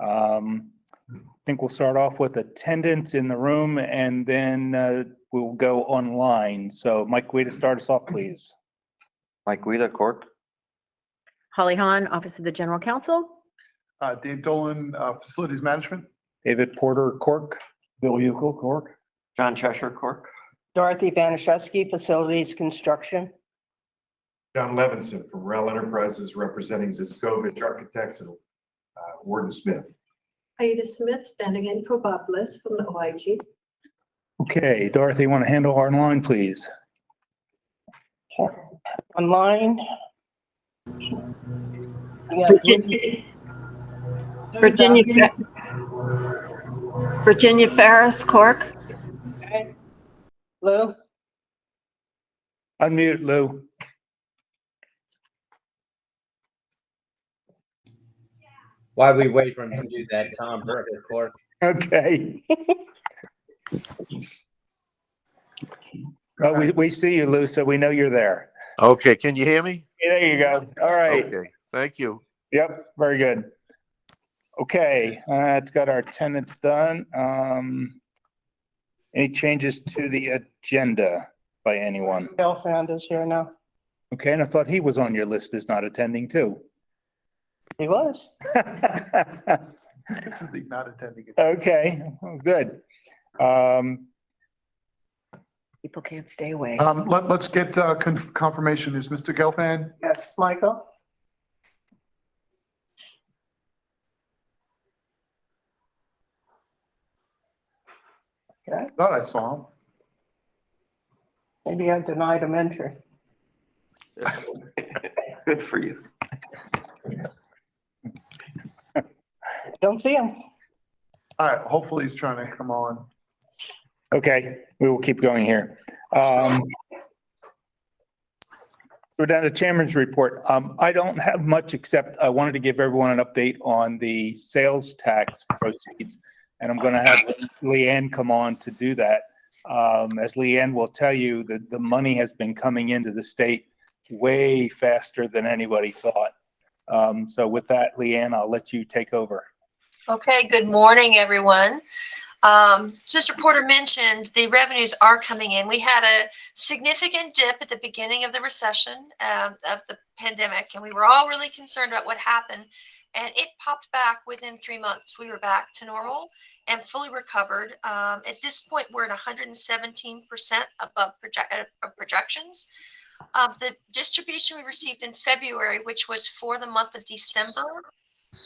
I think we'll start off with attendance in the room and then we'll go online. So Mike Guida, start us off, please. Mike Guida, CORC. Holly Hahn, Office of the General Counsel. Dave Dolan, Facilities Management. David Porter, CORC. Bill Uckel, CORC. John Cheshire, CORC. Dorothy Banishewski, Facilities Construction. John Levinson from Rel Enterprises, representing Ziskovich Architects and Warden Smith. Aida Smith, standing in for Bob Bliss from the OIG. Okay, Dorothy, want to handle our online, please? Online. Virginia Ferris, CORC. Okay. Lou. Unmute, Lou. While we wait for him to do that, Tom Burger, CORC. Okay. Well, we see you, Lou, so we know you're there. Okay, can you hear me? Yeah, there you go. All right. Okay, thank you. Yep, very good. Okay, it's got our attendance done. Any changes to the agenda by anyone? Gelfand is here now. Okay, and I thought he was on your list as not attending too. He was. This is the not attending. Okay, well, good. People can't stay away. Let's get confirmation. Is Mr. Gelfand? Yes, Michael. Okay, Thought I saw him. maybe I denied him entry. Good for you. Don't see him. All right, hopefully he's trying to come on. Okay, we will keep going here. We're down to Chairman's report. I don't have much except I wanted to give everyone an update on the sales tax proceeds. And I'm going to have Leanne come on to do that. As Leanne will tell you, the money has been coming into the state way faster than anybody thought. So with that, Leanne, I'll let you take over. Okay, good morning, everyone. Mr. Porter mentioned the revenues are coming in. We had a significant dip at the beginning of the recession of the pandemic, and we were all really concerned about what happened. And it popped back within 3 months. We were back to normal and fully recovered. At this point, we're at 117% above projections. The distribution we received in February, which was for the month of December,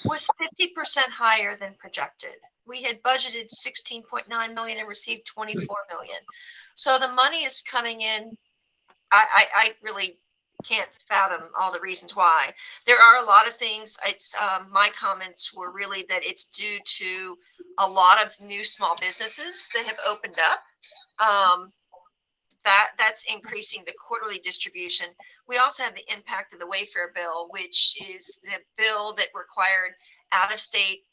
was 50% higher than projected. We had budgeted 16.9 million and received 24 million. So the money is coming in. I really can't fathom all the reasons why. There are a lot of things. It's my comments were really that it's due to a lot of new small businesses that have opened up. That's increasing the quarterly distribution. We also have the impact of the Wayfair bill, which is the bill that required out-of-state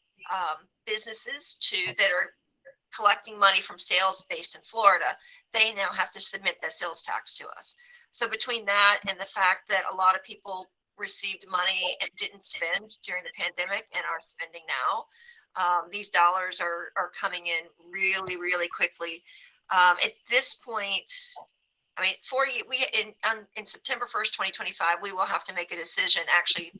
businesses that are collecting money from sales based in Florida. They now have to submit that sales tax to us. So between that and the fact that a lot of people received money and didn't spend during the pandemic and are spending now, these dollars are coming in really, really quickly. At this point, I mean, in September 1st, 2025, we will have to make a decision. Actually,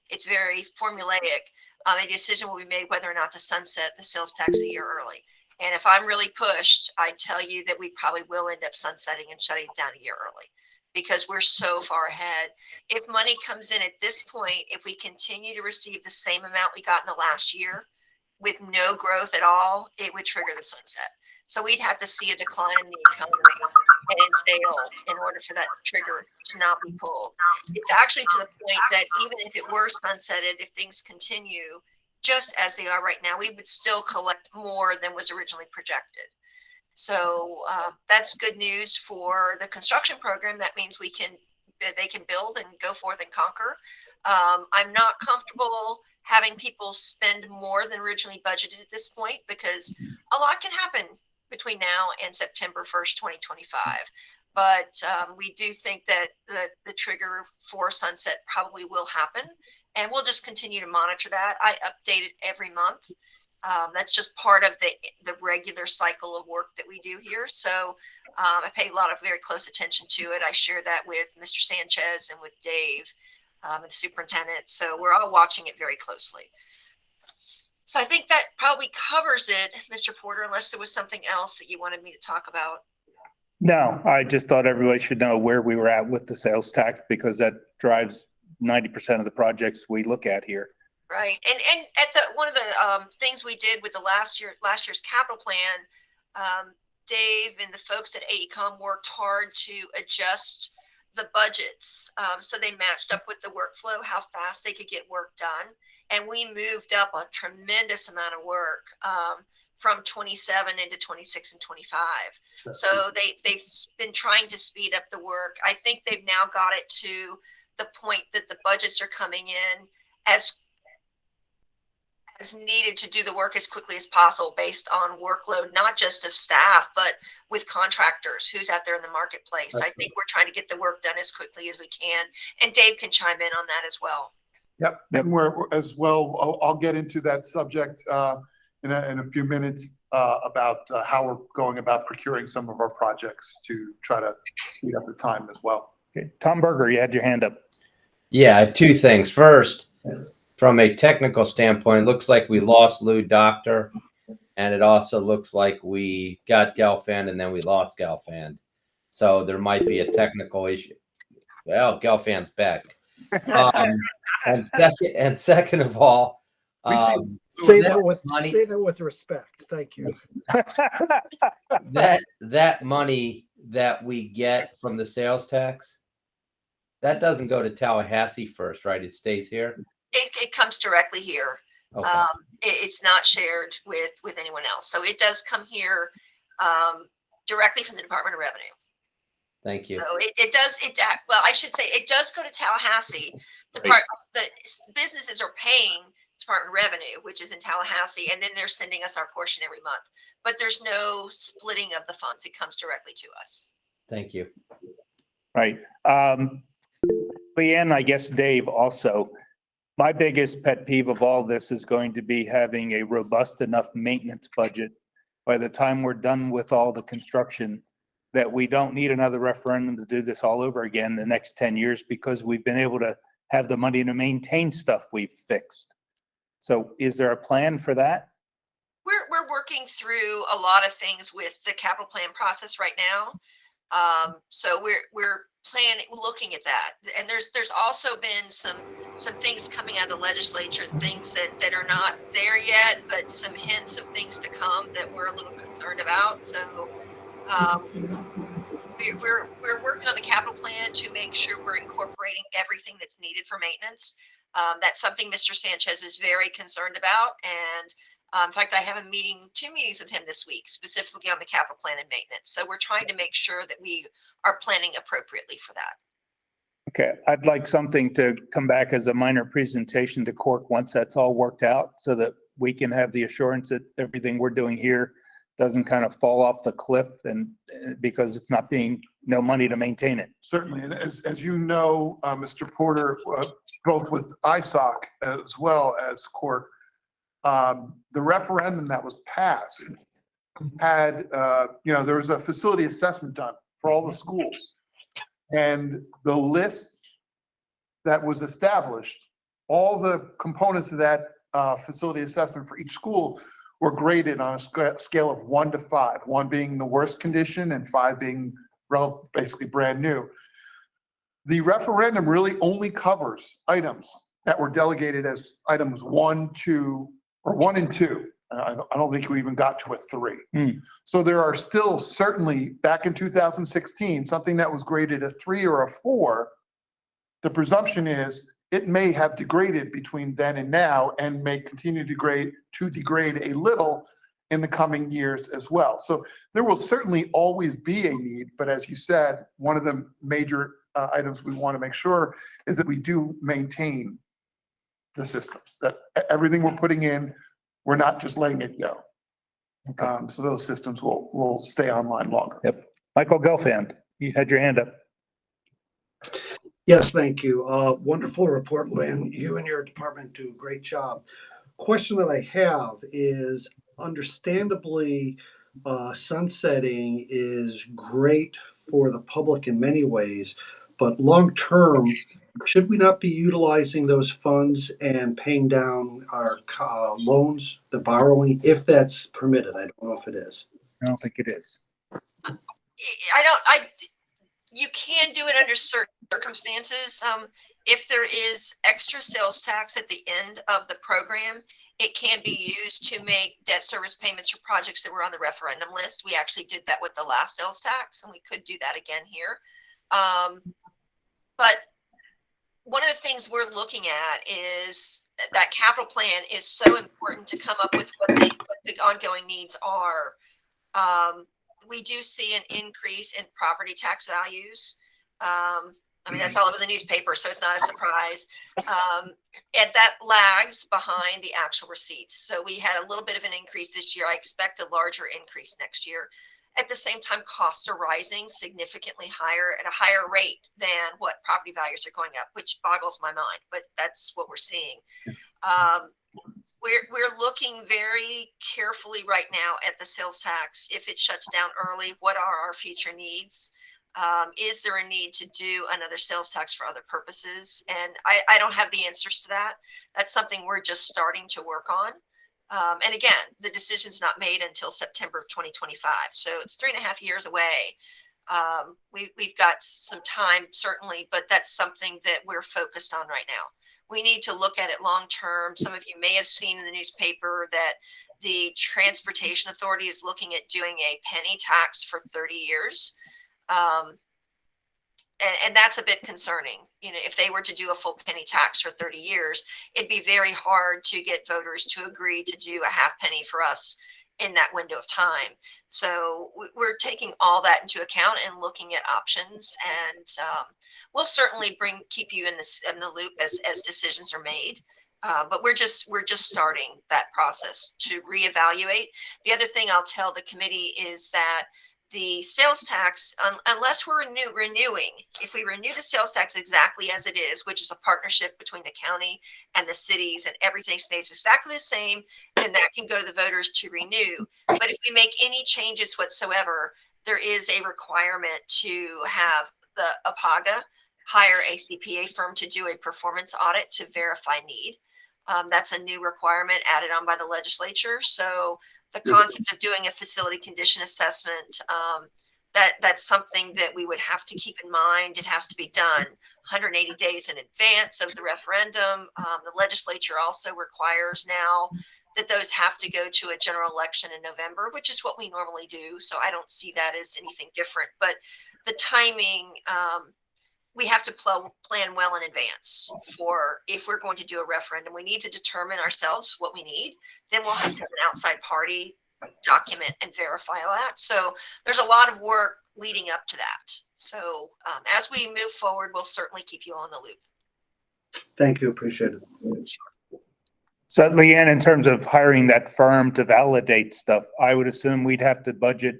it's very formulaic. A decision will be made whether or not to sunset the sales tax a year early. And if I'm really pushed, I tell you that we probably will end up sunsetting and shutting it down a year early because we're so far ahead. If money comes in at this point, if we continue to receive the same amount we got in the last year with no growth at all, it would trigger the sunset. So we'd have to see a decline in the economy and in sales in order for that trigger to not be pulled. It's actually to the point that even if it were sunsetted, if things continue just as they are right now, we would still collect more than was originally projected. So that's good news for the construction program. That means they can build and go forth and conquer. I'm not comfortable having people spend more than originally budgeted at this point because a lot can happen between now and September 1st, 2025. But we do think that the trigger for sunset probably will happen. and we'll just continue to monitor that. I update it every month. That's just part of the regular cycle of work that we do here. So I pay a lot of very close attention to it. I share that with Mr. Sanchez and with Dave and the superintendent. So we're all watching it very closely. So I think that probably covers it, Mr. Porter, unless there was something else that you wanted me to talk about. No, I just thought everybody should know where we were at with the sales tax because that drives 90% of the projects we look at here. Right. And at one of the things we did with the last year's capital plan, Dave and the folks at AECom worked hard to adjust the budgets. So they matched up with the workflow, how fast they could get work done. And we moved up a tremendous amount of work from 27 into 26 and 25. So they've been trying to speed up the work. I think they've now got it to the point that the budgets are coming in as needed to do the work as quickly as possible based on workload, not just of staff, but with contractors who's out there in the marketplace. I think we're trying to get the work done as quickly as we can. And Dave can chime in on that as well. Yep, and we're as well, I'll get into that subject in a few minutes about how we're going about procuring some of our projects to try to speed up the time as well. Okay, Tom Berger, you had your hand up. Yeah, two things. First, from a technical standpoint, it looks like we lost Lou Doctor, and it also looks like we got Gelfand and then we lost Gelfand. So there might be a technical issue. Well, Gelfand's back. And second of all, say that with respect. Thank you. that money that we get from the sales tax, that doesn't go to Tallahassee first, right? It stays here. It comes directly here. Okay. It's not shared with anyone else. So it does come here directly from the Department of Revenue. Thank you. So well, I should say it does go to Tallahassee. The businesses are paying Department of Revenue, which is in Tallahassee, and then they're sending us our portion every month. But there's no splitting of the funds. It comes directly to us. Thank you. Right. Leanne, I guess Dave also, my biggest pet peeve of all this is going to be having a robust enough maintenance budget by the time we're done with all the construction, that we don't need another referendum to do this all over again the next 10 years because we've been able to have the money to maintain stuff we've fixed. So is there a plan for that? We're working through a lot of things with the capital plan process right now. So we're looking at that. And there's also been some things coming out of the legislature, things that are not there yet, but some hints of things to come that we're a little concerned about. So we're working on the capital plan to make sure we're incorporating everything that's needed for maintenance. That's something Mr. Sanchez is very concerned about. And in fact, I have two meetings with him this week, specifically on the capital plan and maintenance. So we're trying to make sure that we are planning appropriately for that. Okay, I'd like something to come back as a minor presentation to CORC once that's all worked out so that we can have the assurance that everything we're doing here doesn't kind of fall off the cliff and because it's not no money to maintain it. Certainly, and as you know, Mr. Porter, both with ISOC as well as CORC, the referendum that was passed had, there was a facility assessment done for all the schools. And the list that was established, all the components of that facility assessment for each school were graded on a scale of 1 to 5, 1 being the worst condition and 5 being basically brand new. The referendum really only covers items that were delegated as items 1, 2, or 1 and 2. I don't think we even got to a 3. So there are still certainly back in 2016, something that was graded a 3 or a 4. The presumption is it may have degraded between then and now and may continue to degrade a little in the coming years as well. So there will certainly always be a need, but as you said, one of the major items we want to make sure is that we do maintain the systems, that everything we're putting in, we're not just letting it go. Okay. So those systems will stay online longer. Yep. Michael Gelfand, you had your hand up. Yes, thank you. Wonderful report, Lynn. You and your department do a great job. Question that I have is understandably, sunsetting is great for the public in many ways, but long-term, should we not be utilizing those funds and paying down our loans, the borrowing, if that's permitted? I don't know if it is. I don't think it is. You can do it under certain circumstances. If there is extra sales tax at the end of the program, it can be used to make debt service payments for projects that were on the referendum list. We actually did that with the last sales tax, and we could do that again here. But one of the things we're looking at is that capital plan is so important to come up with what the ongoing needs are. We do see an increase in property tax values. I mean, that's all over the newspaper, so it's not a surprise. And that lags behind the actual receipts. So we had a little bit of an increase this year. I expect a larger increase next year. At the same time, costs are rising significantly higher at a higher rate than what property values are going up, which boggles my mind, but that's what we're seeing. We're looking very carefully right now at the sales tax. If it shuts down early, what are our future needs? Is there a need to do another sales tax for other purposes? And I don't have the answers to that. That's something we're just starting to work on. And again, the decision's not made until September of 2025. So it's 3.5 years away. We've got some time, certainly, but that's something that we're focused on right now. We need to look at it long term. Some of you may have seen in the newspaper that the Transportation Authority is looking at doing a penny tax for 30 years. And that's a bit concerning. You know, if they were to do a full penny tax for 30 years, it'd be very hard to get voters to agree to do a half penny for us in that window of time. So we're taking all that into account and looking at options, and we'll certainly keep you in the loop as decisions are made. But we're just starting that process to reevaluate. The other thing I'll tell the committee is that the sales tax, unless we're renewing, if we renew the sales tax exactly as it is, which is a partnership between the county and the cities, and everything stays exactly the same, then that can go to the voters to renew. But if we make any changes whatsoever, there is a requirement to have the APAGA hire a CPA firm to do a performance audit to verify need. That's a new requirement added on by the legislature. So the concept of doing a facility condition assessment, that's something that we would have to keep in mind. It has to be done 180 days in advance of the referendum. The legislature also requires now that those have to go to a general election in November, which is what we normally do. So I don't see that as anything different. But the timing, we have to plan well in advance for if we're going to do a referendum. We need to determine ourselves what we need. Then we'll have to have an outside party document and verify that. So there's a lot of work leading up to that. So as we move forward, we'll certainly keep you on the loop. Thank you. Appreciate it. So Leanne, in terms of hiring that firm to validate stuff, I would assume we'd have to budget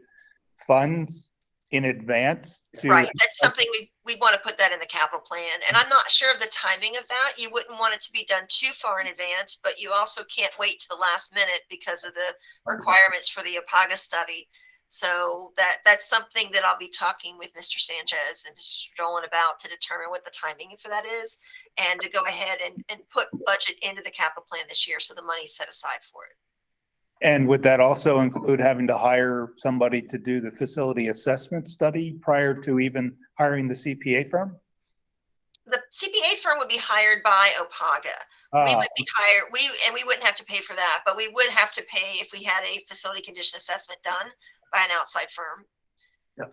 funds in advance to. Right. That's something we want to put that in the capital plan. And I'm not sure of the timing of that. You wouldn't want it to be done too far in advance, but you also can't wait to the last minute because of the requirements for the APAGA study. So that's something that I'll be talking with Mr. Sanchez and Mr. Dolan about to determine what the timing for that is, and to go ahead and put budget into the capital plan this year so the money's set aside for it. And would that also include having to hire somebody to do the facility assessment study prior to even hiring the CPA firm? The CPA firm would be hired by APAGA. We would be hired, and we wouldn't have to pay for that, but we would have to pay if we had a facility condition assessment done by an outside firm. Yeah.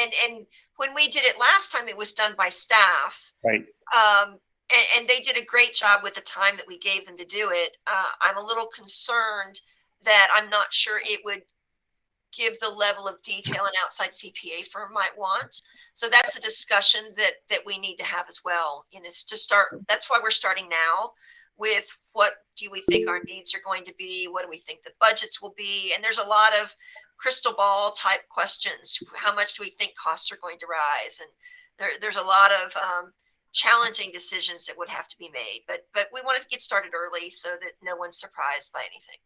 And when we did it last time, it was done by staff. Right. And they did a great job with the time that we gave them to do it. I'm a little concerned that I'm not sure it would give the level of detail an outside CPA firm might want. So that's a discussion that we need to have as well. And it's to start, that's why we're starting now with what do we think our needs are going to be? What do we think the budgets will be? And there's a lot of crystal ball type questions. How much do we think costs are going to rise? And there's a lot of challenging decisions that would have to be made. But we wanted to get started early so that no one's surprised by anything.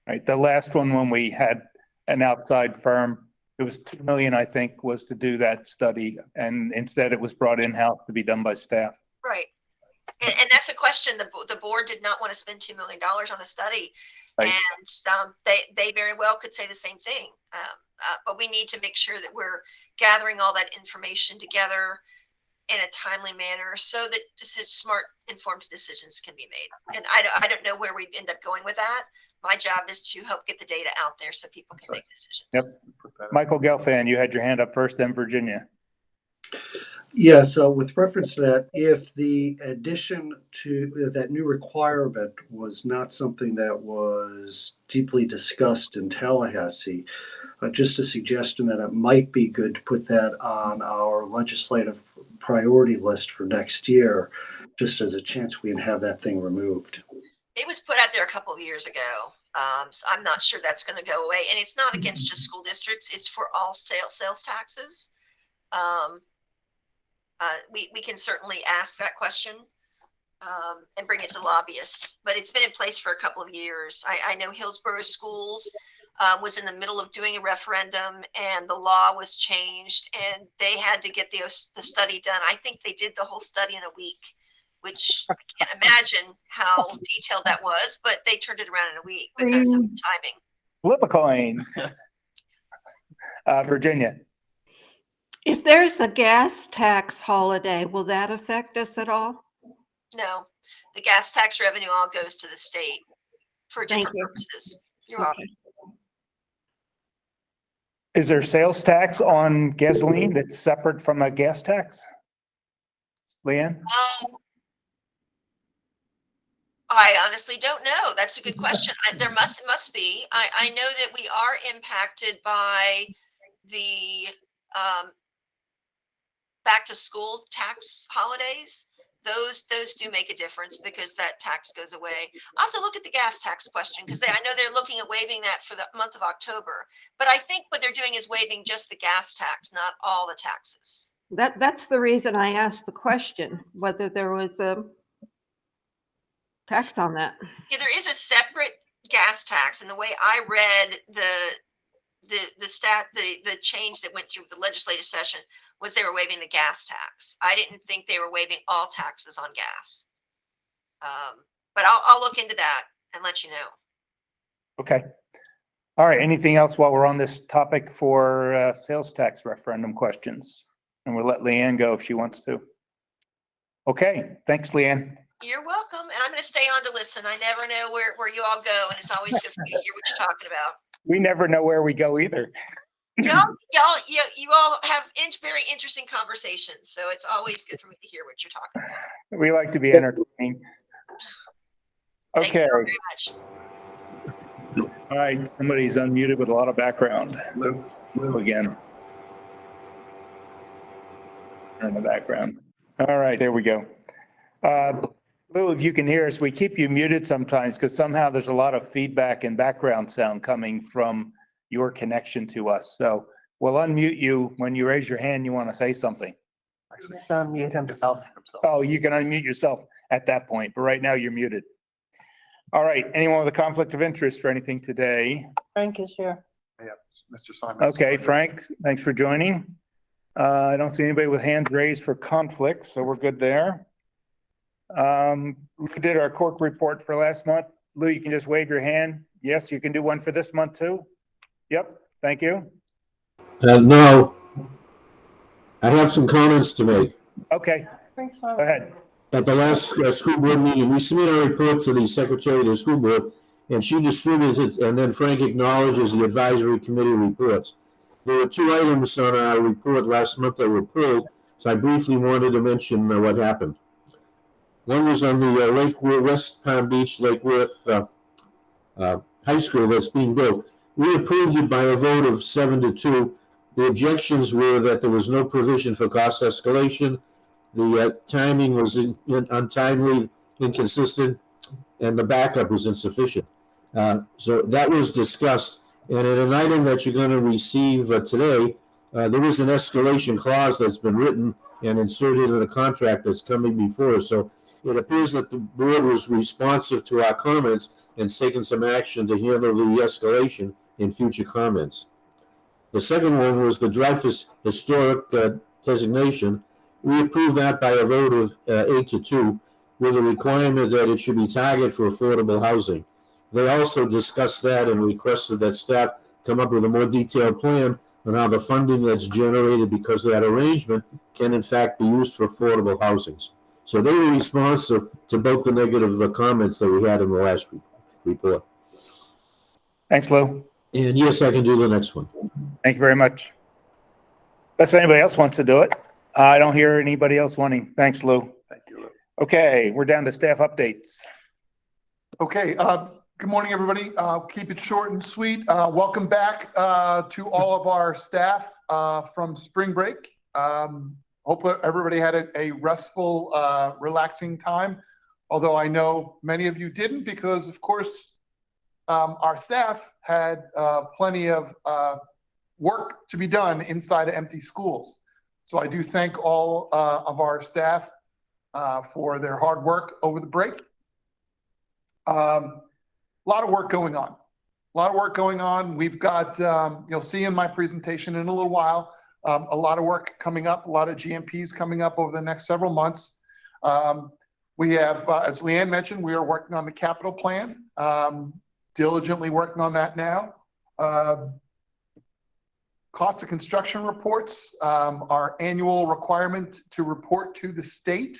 Right, the last one, when we had an outside firm, it was 2 million, I think, was to do that study, and instead it was brought in-house to be done by staff. Right. And that's a question. The board did not want to spend $2 million on a study. Right. And they very well could say the same thing. But we need to make sure that we're gathering all that information together in a timely manner so that smart, informed decisions can be made. And I don't know where we end up going with that. My job is to help get the data out there so people can make decisions. Yep. Michael Gelfand, you had your hand up first, then Virginia. Yeah, so with reference to that, if the addition to that new requirement was not something that was deeply discussed in Tallahassee, just a suggestion that it might be good to put that on our legislative priority list for next year, just as a chance we can have that thing removed. It was put out there a couple of years ago. So I'm not sure that's going to go away. And it's not against just school districts. It's for all sales taxes. We can certainly ask that question and bring it to lobbyists, but it's been in place for a couple of years. I know Hillsborough Schools was in the middle of doing a referendum and the law was changed and they had to get the study done. I think they did the whole study in a week, which I can't imagine how detailed that was, but they turned it around in a week because of timing. Flip a coin. Virginia. If there's a gas tax holiday, will that affect us at all? No, the gas tax revenue all goes to the state for different purposes. You're welcome. Is there sales tax on gasoline that's separate from a gas tax? Leanne? I honestly don't know. That's a good question. There must be. I know that we are impacted by the back to school tax holidays. Those do make a difference because that tax goes away. I'll have to look at the gas tax question because I know they're looking at waiving that for the month of October. But I think what they're doing is waiving just the gas tax, not all the taxes. That's the reason I asked the question, whether there was a tax on that. Yeah, there is a separate gas tax, and the way I read the change that went through the legislative session was they were waiving the gas tax. I didn't think they were waiving all taxes on gas. But I'll look into that and let you know. Okay. All right. Anything else while we're on this topic for sales tax referendum questions? And we'll let Leanne go if she wants to. Okay. Thanks, Leanne. You're welcome. And I'm going to stay on to listen. I never know where you all go. And it's always good for me to hear what you're talking about. We never know where we go either. You all have very interesting conversations. So it's always good for me to hear what you're talking about. We like to be entertaining. Thank Okay. you all very much. All right. Somebody's unmuted with a lot of background. Lou again. In the background. All right. There we go. Lou, if you can hear us, we keep you muted sometimes because somehow there's a lot of feedback and background sound coming from your connection to us. So we'll unmute you when you raise your hand, you want to say something. Unmute himself. Oh, you can unmute yourself at that point, but right now you're muted. All right. Anyone with a conflict of interest for anything today? Frank is here. Yeah, Mr. Simon. Okay, Frank, thanks for joining. I don't see anybody with hands raised for conflicts, so we're good there. We did our CORC report for last month. Lou, you can just wave your hand. Yes, you can do one for this month too. Yep, thank you. No, I have some comments to make. Okay, go ahead. At the last school board meeting, we submit our report to the secretary of the school board, and she distributes it, and then Frank acknowledges the advisory committee reports. There were 2 items on our report last month that were pulled, so I briefly wanted to mention what happened. One was on the West Palm Beach Lake Worth high school that's being built. We approved it by a vote of 7-2. The objections were that there was no provision for cost escalation. The timing was untimely, inconsistent, and the backup was insufficient. So that was discussed. And in an item that you're going to receive today, there is an escalation clause that's been written and insert it in a contract that's coming before us. So it appears that the board was responsive to our comments and taken some action to handle the escalation in future comments. The second one was the Dreyfus historic designation. We approved that by a vote of 8-2 with a requirement that it should be targeted for affordable housing. They also discussed that and requested that staff come up with a more detailed plan on how the funding that's generated because of that arrangement can in fact be used for affordable housings. So they were responsive to both the negative comments that we had in the last report. Thanks, Lou. And yes, I can do the next one. Thank you very much. Unless anybody else wants to do it. I don't hear anybody else wanting. Thanks, Lou. Thank you, Lou. Okay, we're down to staff updates. Okay, good morning, everybody. I'll keep it short and sweet. Welcome back to all of our staff from spring break. Hope everybody had a restful, relaxing time. Although I know many of you didn't because, of course, our staff had plenty of work to be done inside of empty schools. So I do thank all of our staff for their hard work over the break. A lot of work going on. A lot of work going on. We've got, you'll see in my presentation in a little while, a lot of work coming up, a lot of GMPs coming up over the next several months. We have, as Leanne mentioned, we are working on the capital plan, diligently working on that now. Cost of construction reports, our annual requirement to report to the state.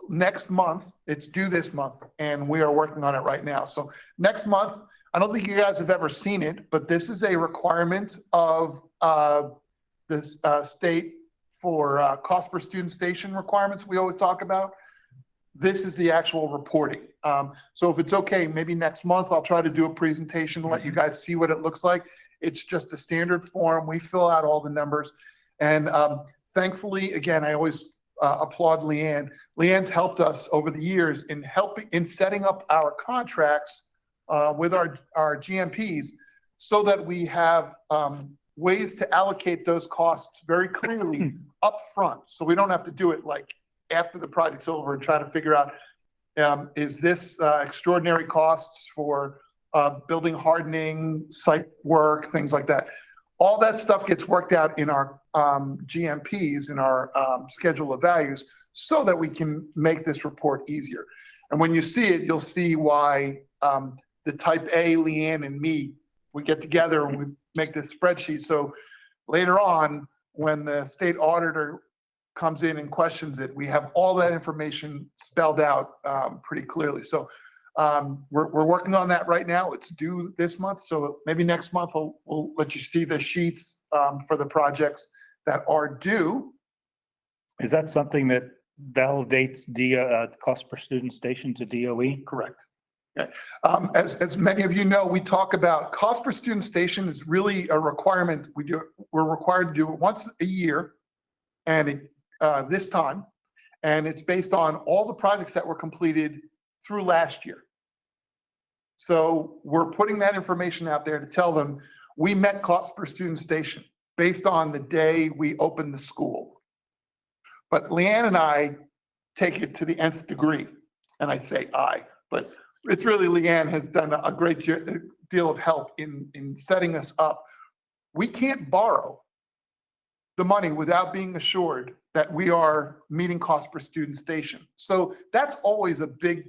Next month, it's due this month, and we are working on it right now. So next month, I don't think you guys have ever seen it, but this is a requirement of this state for cost per student station requirements we always talk about. This is the actual reporting. So if it's okay, maybe next month I'll try to do a presentation to let you guys see what it looks like. It's just a standard form. We fill out all the numbers. And thankfully, again, I always applaud Leanne. Leanne's helped us over the years in setting up our contracts with our GMPs so that we have ways to allocate those costs very clearly up front. So we don't have to do it like after the project's over and try to figure out, is this extraordinary costs for building hardening, site work, things like that. All that stuff gets worked out in our GMPs, in our schedule of values, so that we can make this report easier. And when you see it, you'll see why the type A, Leanne and me, we get together and we make this spreadsheet. So later on, when the state auditor comes in and questions it, we have all that information spelled out pretty clearly. So we're working on that right now. It's due this month. So maybe next month we'll let you see the sheets for the projects that are due. Is that something that validates the cost per student station to DOE? Correct. Okay. As many of you know, we talk about cost per student station is really a requirement. We're required to do it once a year, and this time, and it's based on all the projects that were completed through last year. So we're putting that information out there to tell them we met cost per student station based on the day we opened the school. But Leanne and I take it to the nth degree, and I say I, but it's really Leanne has done a great deal of help in setting us up. We can't borrow the money without being assured that we are meeting cost per student station. So that's always a big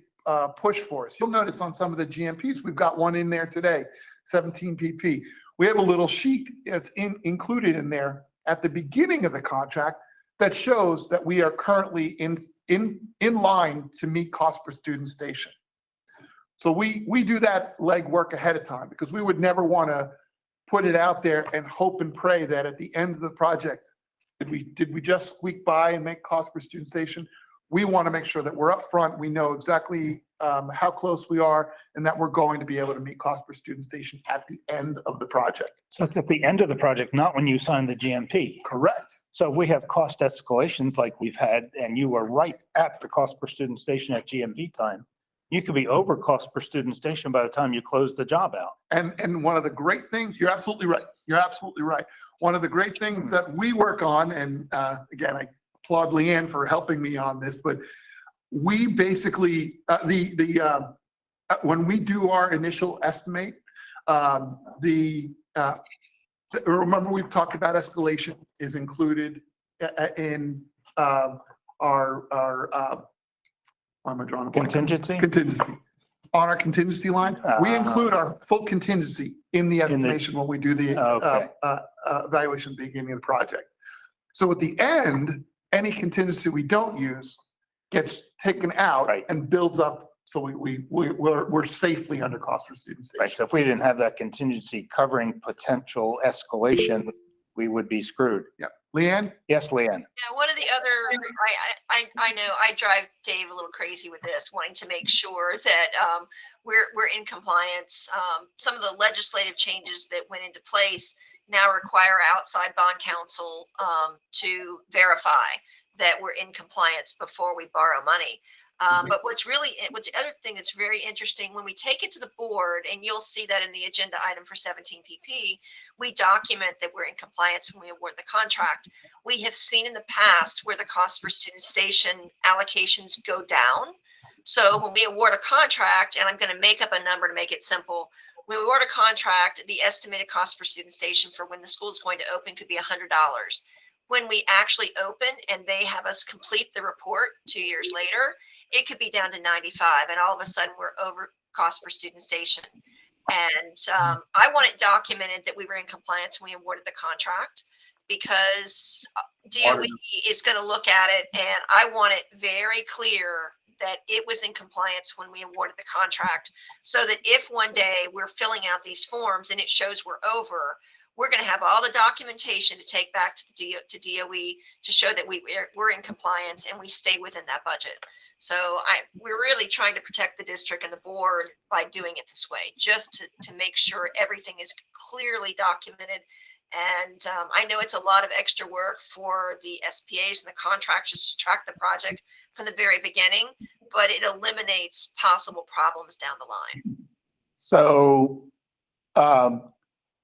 push for us. You'll notice on some of the GMPs, we've got one in there today, 17 PP. We have a little sheet that's included in there at the beginning of the contract that shows that we are currently in line to meet cost per student station. So we do that legwork ahead of time because we would never want to put it out there and hope and pray that at the end of the project, did we just squeak by and make cost per student station? We want to make sure that we're up front. We know exactly how close we are and that we're going to be able to meet cost per student station at the end of the project. So it's at the end of the project, not when you sign the GMP. Correct. So if we have cost escalations like we've had, and you were right at the cost per student station at GMP time, you could be over cost per student station by the time you close the job out. And one of the great things, you're absolutely right. You're absolutely right. one of the great things that we work on, and again, I applaud Leanne for helping me on this, but we basically, when we do our initial estimate, remember we've talked about escalation is included in our why am I drawing a blank? Contingency? Contingency. On our contingency line, we include our full contingency in the estimation when we do the Okay. evaluation at the beginning of the project. So at the end, any contingency we don't use gets taken out Right. and builds up. So we're safely under cost per student Right, station. so if we didn't have that contingency covering potential escalation, we would be screwed. Yeah. Leanne? Yes, Leanne? Yeah, one of the other, I know I drive Dave a little crazy with this, wanting to make sure that we're in compliance. Some of the legislative changes that went into place now require outside bond counsel to verify that we're in compliance before we borrow money. But what's the other thing that's very interesting, when we take it to the board, and you'll see that in the agenda item for 17 PP, we document that we're in compliance when we award the contract. We have seen in the past where the cost per student station allocations go down. So when we award a contract, and I'm going to make up a number to make it simple, when we award a contract, the estimated cost per student station for when the school is going to open could be $100. When we actually open and they have us complete the report 2 years later, it could be down to 95, and all of a sudden we're over cost per student station. And I want it documented that we were in compliance when we awarded the contract, because DOE is going to look at it, and I want it very clear that it was in compliance when we awarded the contract, so that if one day we're filling out these forms and it shows we're over, we're going to have all the documentation to take back to the DOE to show that we're in compliance and we stay within that budget. So we're really trying to protect the district and the board by doing it this way, just to make sure everything is clearly documented. And I know it's a lot of extra work for the SPAs and the contractors to track the project from the very beginning, but it eliminates possible problems down the line. So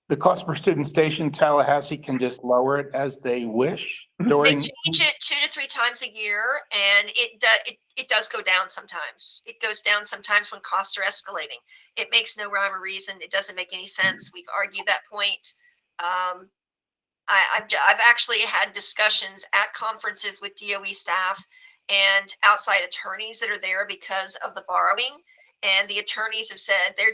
the cost per student station, Tallahassee can just lower it as they wish They during. change it 2 to 3 times a year, and it does go down sometimes. It goes down sometimes when costs are escalating. It makes no rhyme or reason. It doesn't make any sense. We've argued that point. I've actually had discussions at conferences with DOE staff and outside attorneys that are there because of the borrowing, and the attorneys have said they're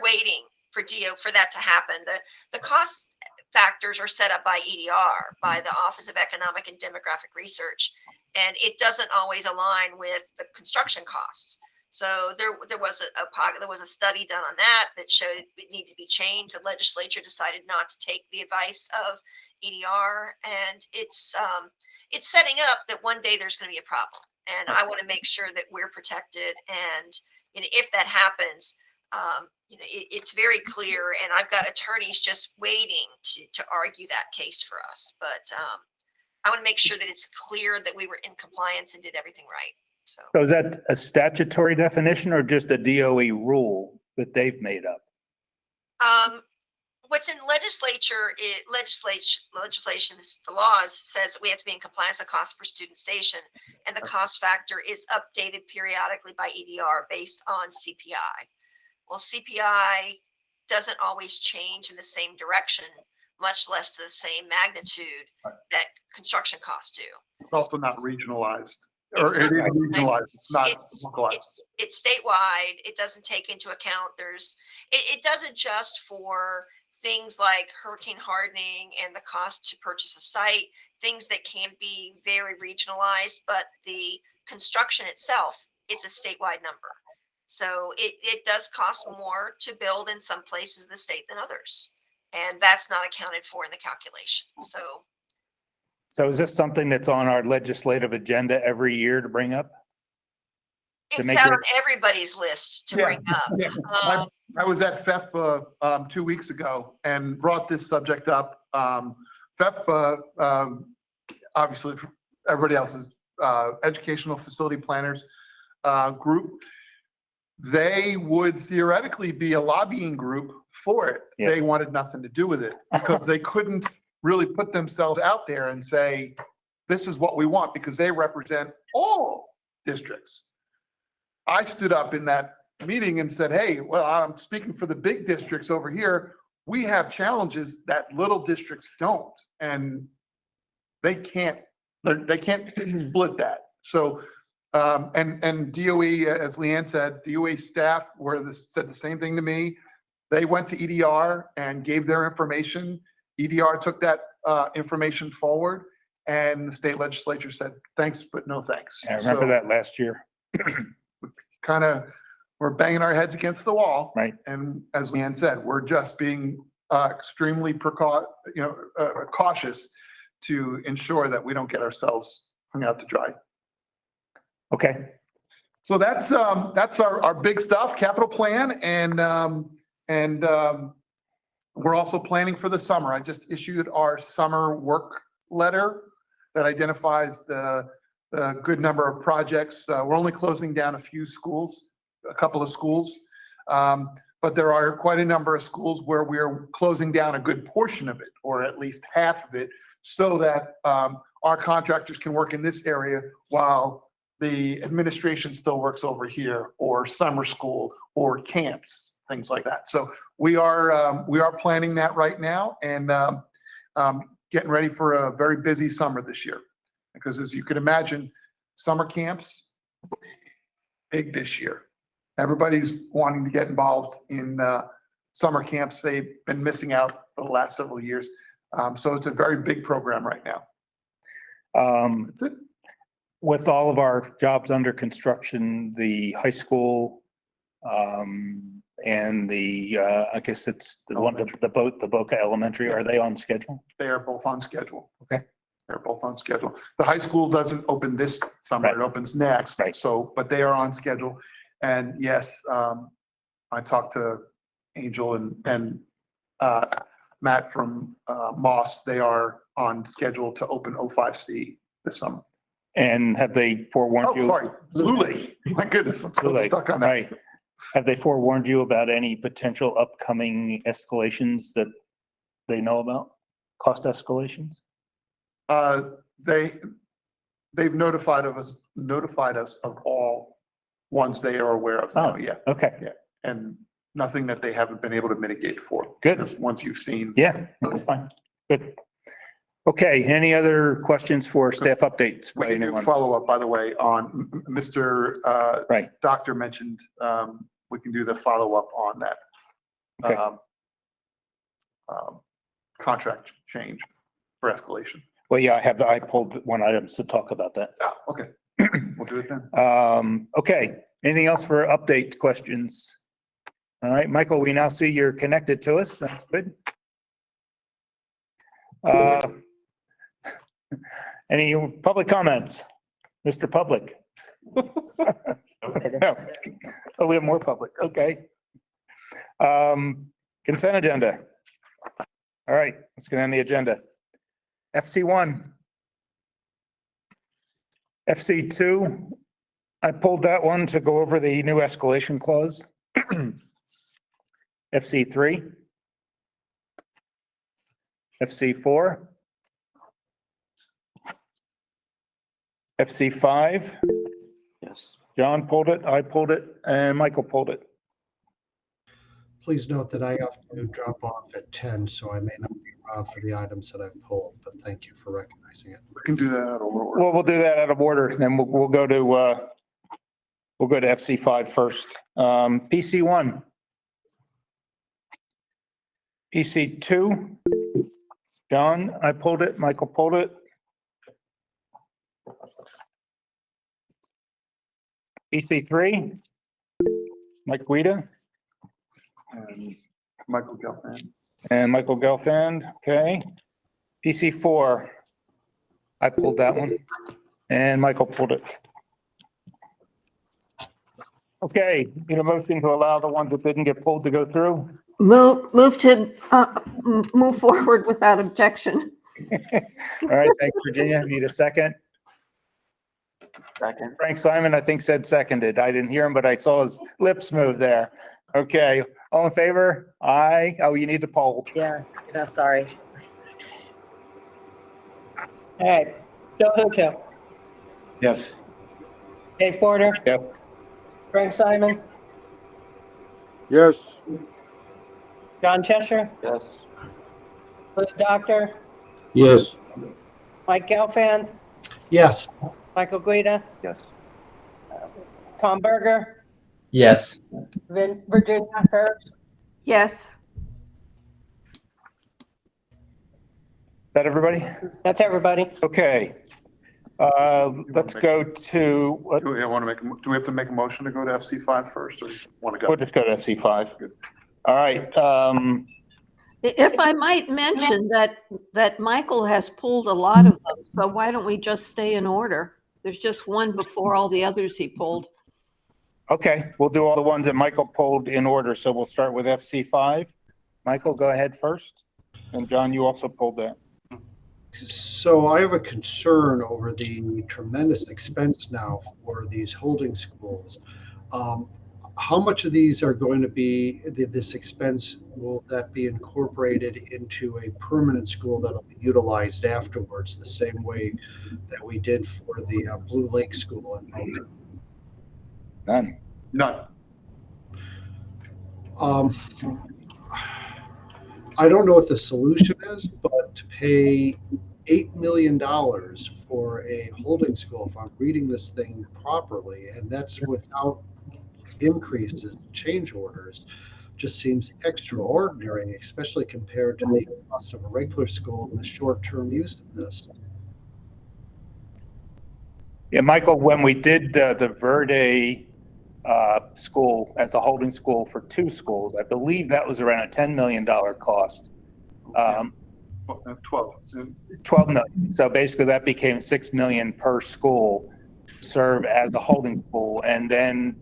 waiting for that to happen. The cost factors are set up by EDR, by the Office of Economic and Demographic Research, and it doesn't always align with the construction costs. So there was a study done on that showed it needed to be changed. The legislature decided not to take the advice of EDR, and it's setting up that one day there's going to be a problem, and I want to make sure that we're protected. And if that happens, it's very clear, and I've got attorneys just waiting to argue that case for us. But I want to make sure that it's clear that we were in compliance and did everything right. So is that a statutory definition or just a DOE rule that they've made up? What's in legislation, the laws says that we have to be in compliance with cost per student station, and the cost factor is updated periodically by EDR based on CPI. Well, CPI doesn't always change in the same direction, much less to the same magnitude that construction costs do. It's also not regionalized. Or it is regionalized, it's not localized. It's statewide. It doesn't take into account it does adjust for things like hurricane hardening and the cost to purchase a site, things that can be very regionalized, but the construction itself, it's a statewide number. So it does cost more to build in some places of the state than others. And that's not accounted for in the calculation. So is this something that's on our legislative agenda every year to bring up? It's out on everybody's list to bring up. Yeah. I was at FEFPA 2 weeks ago and brought this subject up. FEFPA, obviously, everybody else's educational facility planners group, they would theoretically be a lobbying group for it. Yeah. They wanted nothing to do with it because they couldn't really put themselves out there and say, this is what we want, because they represent all districts. I stood up in that meeting and said, hey, well, I'm speaking for the big districts over here. We have challenges that little districts don't, and they can't split that. So, and DOE, as Leanne said, DOE staff said the same thing to me. They went to EDR and gave their information. EDR took that information forward, and the state legislature said, thanks, but no thanks. I remember that last year. We're banging our heads against the wall. Right. And as Leanne said, we're just being extremely cautious to ensure that we don't get ourselves hung out to dry. Okay. So that's our big stuff, capital plan, and we're also planning for the summer. I just issued our summer work letter that identifies the good number of projects. We're only closing down a couple of schools, but there are quite a number of schools where we're closing down a good portion of it, or at least half of it, so that our contractors can work in this area while the administration still works over here, or summer school, or camps, things like that. So we are planning that right now, and getting ready for a very busy summer this year. Because as you can imagine, summer camps, big this year. Everybody's wanting to get involved in summer camps. They've been missing out for the last several years. So it's a very big program right now. That's it. With all of our jobs under construction, the high school, and I guess it's the one, the Boca Elementary, are they on schedule? They are both on schedule. Okay. They're both on schedule. The high school doesn't open this summer. Right. It opens next. Right. So, but they are on schedule. And yes, I talked to Angel and Matt from Moss. They are on schedule to open 05C this summer. And have they forewarned Oh, you? sorry, Blue Lake. My goodness, I'm Blue so Lake, stuck on that. right. Have they forewarned you about any potential upcoming escalations that they know about? Cost escalations? They've notified us of all ones they are aware of now, Oh, yeah. okay, And nothing that they haven't been able to mitigate for. Good. Just ones you've seen. yeah, that's fine, good. Okay, any other questions for staff updates We by can do anyone? follow-up, by the way, on Mr. Right. Doctor mentioned, we can do the follow-up on that. Okay. Contract change for escalation. Well, yeah, I pulled one item to talk about that. Okay, we'll do it then. Okay, anything else for update questions? All right, Michael, we now see you're connected to us. That's good. Any public comments? Mr. Public? No. Oh, we have more public, okay. Consent agenda. All right, let's get on the agenda. FC1. FC2, I pulled that one to go over the new escalation clause. FC3. FC4. FC5. Yes. John pulled it, I pulled it, and Michael pulled it. Please note that I have to drop off at 10, so I may not be around for the items that I've pulled, but thank you for recognizing it. We can do that out of order. Well, we'll do that out of order, then we'll go to FC5 first. PC1. PC2. John, I pulled it, Michael pulled it. PC3. Mike Guida. Michael Gelfand. And Michael Gelfand, okay. PC4, I pulled that one, and Michael pulled it. Okay, need a motion to allow the ones that didn't get pulled to go through? Move move forward without objection. All right, thanks, Virginia. Need a second? Second. Frank Simon, I think, said seconded. I didn't hear him, but I saw his lips move there. Okay, all in favor? Aye. Oh, you need to poll. Yeah, sorry. All right. Joe Hucho, Yes. Dave Porter, Yes. Frank Simon, Yes. John Cheshire, Yes. Lou Doctor, Yes. Mike Gelfand, Yes. Michael Guida, Yes. Tom Berger, Yes. Virginia Herbst. Yes. That everybody? That's everybody. Okay. Let's go to, Do we want to do we have to make a motion to go to FC5 first, or want to we'll go? just go to FC5. All right. If I might mention that Michael has pulled a lot of them, so why don't we just stay in order? There's just one before all the others he pulled. Okay, we'll do all the ones that Michael pulled in order. So we'll start with FC5. Michael, go ahead first. And John, you also pulled that. So I have a concern over the tremendous expense now for these holding schools. How much of these are going to be, this expense, will that be incorporated into a permanent school that'll be utilized afterwards, the same way that we did for the Blue Lake School in Boca? None. None. I don't know what the solution is, but to pay $8 million for a holding school, if I'm reading this thing properly, and that's without increases, change orders, just seems extraordinary, especially compared to the cost of a regular school and the short-term use of this. Yeah, Michael, when we did the Verde school as a holding school for 2 schools, I believe that was around a $10 million cost. 12. 12 million. So basically that became 6 million per school to serve as a holding school. And then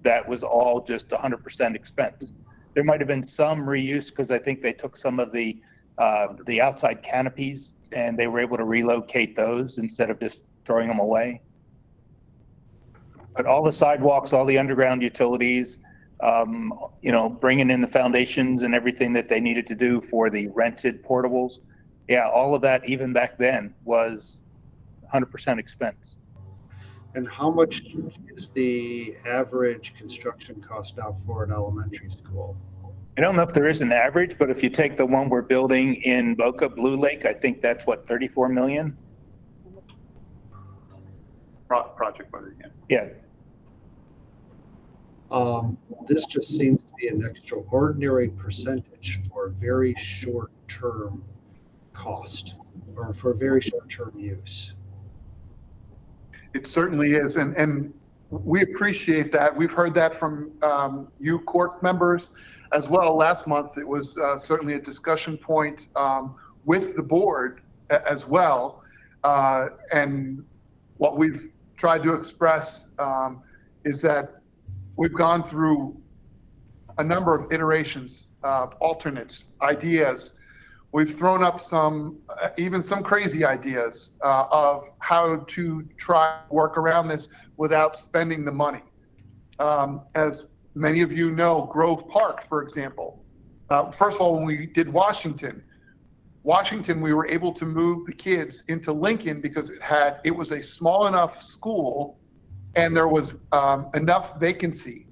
that was all just 100% expense. There might have been some reuse because I think they took some of the outside canopies and they were able to relocate those instead of just throwing them away. But all the sidewalks, all the underground utilities, bringing in the foundations and everything that they needed to do for the rented portables. Yeah, all of that, even back then, was 100% expense. And how much is the average construction cost now for an elementary school? I don't know if there is an average, but if you take the one we're building in Boca, Blue Lake, I think that's what, 34 million? Project budget, Yeah. This just seems to be an extraordinary percentage for a very short-term cost, or for very short-term use. It certainly is, and we appreciate that. We've heard that from you CORC members as well. Last month, it was certainly a discussion point with the board as well. And what we've tried to express is that we've gone through a number of iterations, alternates, ideas. We've thrown up even some crazy ideas of how to try to work around this without spending the money. As many of you know, Grove Park, for example. First of all, when we did Washington, we were able to move the kids into Lincoln because it was a small enough school and there was enough vacancy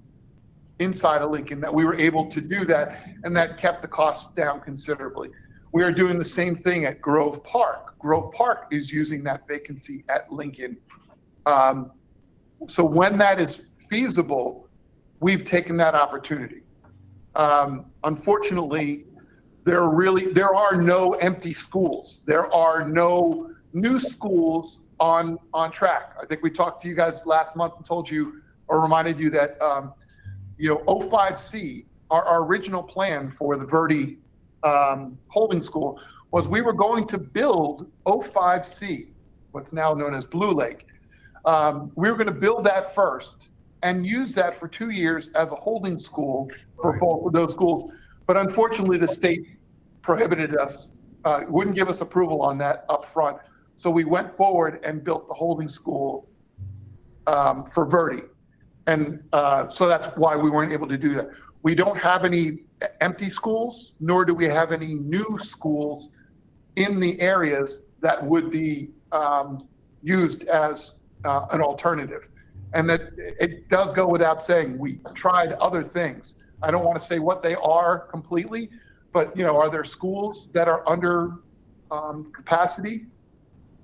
inside of Lincoln that we were able to do that, and that kept the costs down considerably. We are doing the same thing at Grove Park. Grove Park is using that vacancy at Lincoln. So when that is feasible, we've taken that opportunity. Unfortunately, there are no empty schools. There are no new schools on track. I think we talked to you guys last month and told you, or reminded you that, 05C, our original plan for the Verde holding school was we were going to build 05C, what's now known as Blue Lake. We were going to build that first and use that for 2 years as a holding school for both of those schools. But unfortunately, the state prohibited us, wouldn't give us approval on that up front. So we went forward and built the holding school for Verde. And so that's why we weren't able to do that. We don't have any empty schools, nor do we have any new schools in the areas that would be used as an alternative. And that it does go without saying, we tried other things. I don't want to say what they are completely, but are there schools that are under capacity?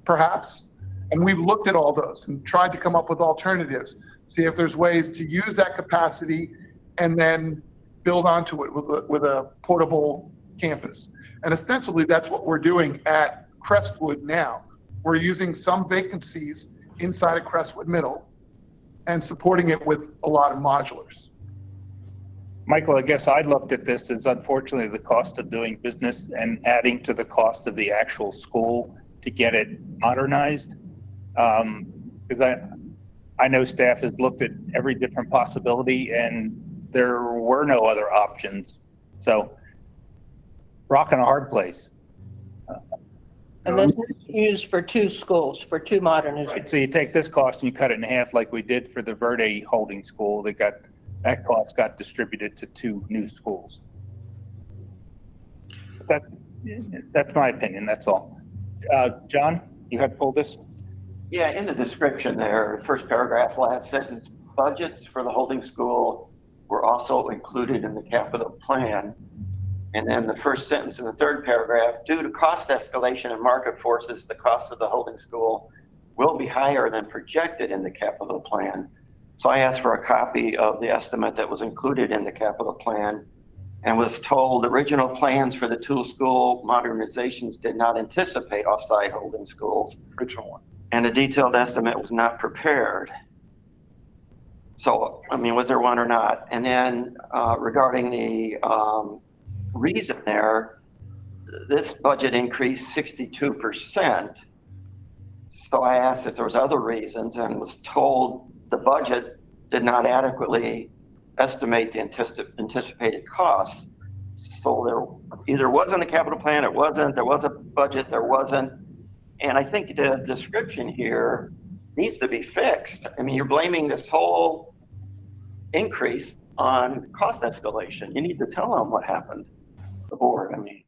Perhaps. And we've looked at all those and tried to come up with alternatives, see if there's ways to use that capacity and then build onto it with a portable campus. And ostensibly, that's what we're doing at Crestwood now. We're using some vacancies inside of Crestwood Middle and supporting it with a lot of modulars. Michael, I guess I looked at this as unfortunately the cost of doing business and adding to the cost of the actual school to get it modernized. Because I know staff has looked at every different possibility and there were no other options. So rock in a hard place. And this is used for 2 schools, for 2 modernizations. Right, so you take this cost and you cut it in half like we did for the Verde Holding School. That cost got distributed to 2 new schools. That's my opinion, that's all. John, you had pulled this? Yeah, in the description there, first paragraph, last sentence, budgets for the holding school were also included in the capital plan. And then the first sentence in the third paragraph, due to cost escalation and market forces, the cost of the holding school will be higher than projected in the capital plan. So I asked for a copy of the estimate that was included in the capital plan and was told original plans for the 2 school modernizations did not anticipate off-site holding schools. Original one. And a detailed estimate was not prepared. So, I mean, was there one or not? And then regarding the reason there, this budget increased 62%. So I asked if there was other reasons and was told the budget did not adequately estimate the anticipated costs. So there either wasn't a capital plan, there was a budget, there wasn't. And I think the description here needs to be fixed. I mean, you're blaming this whole increase on cost escalation. You need to tell them what happened. The board, I mean.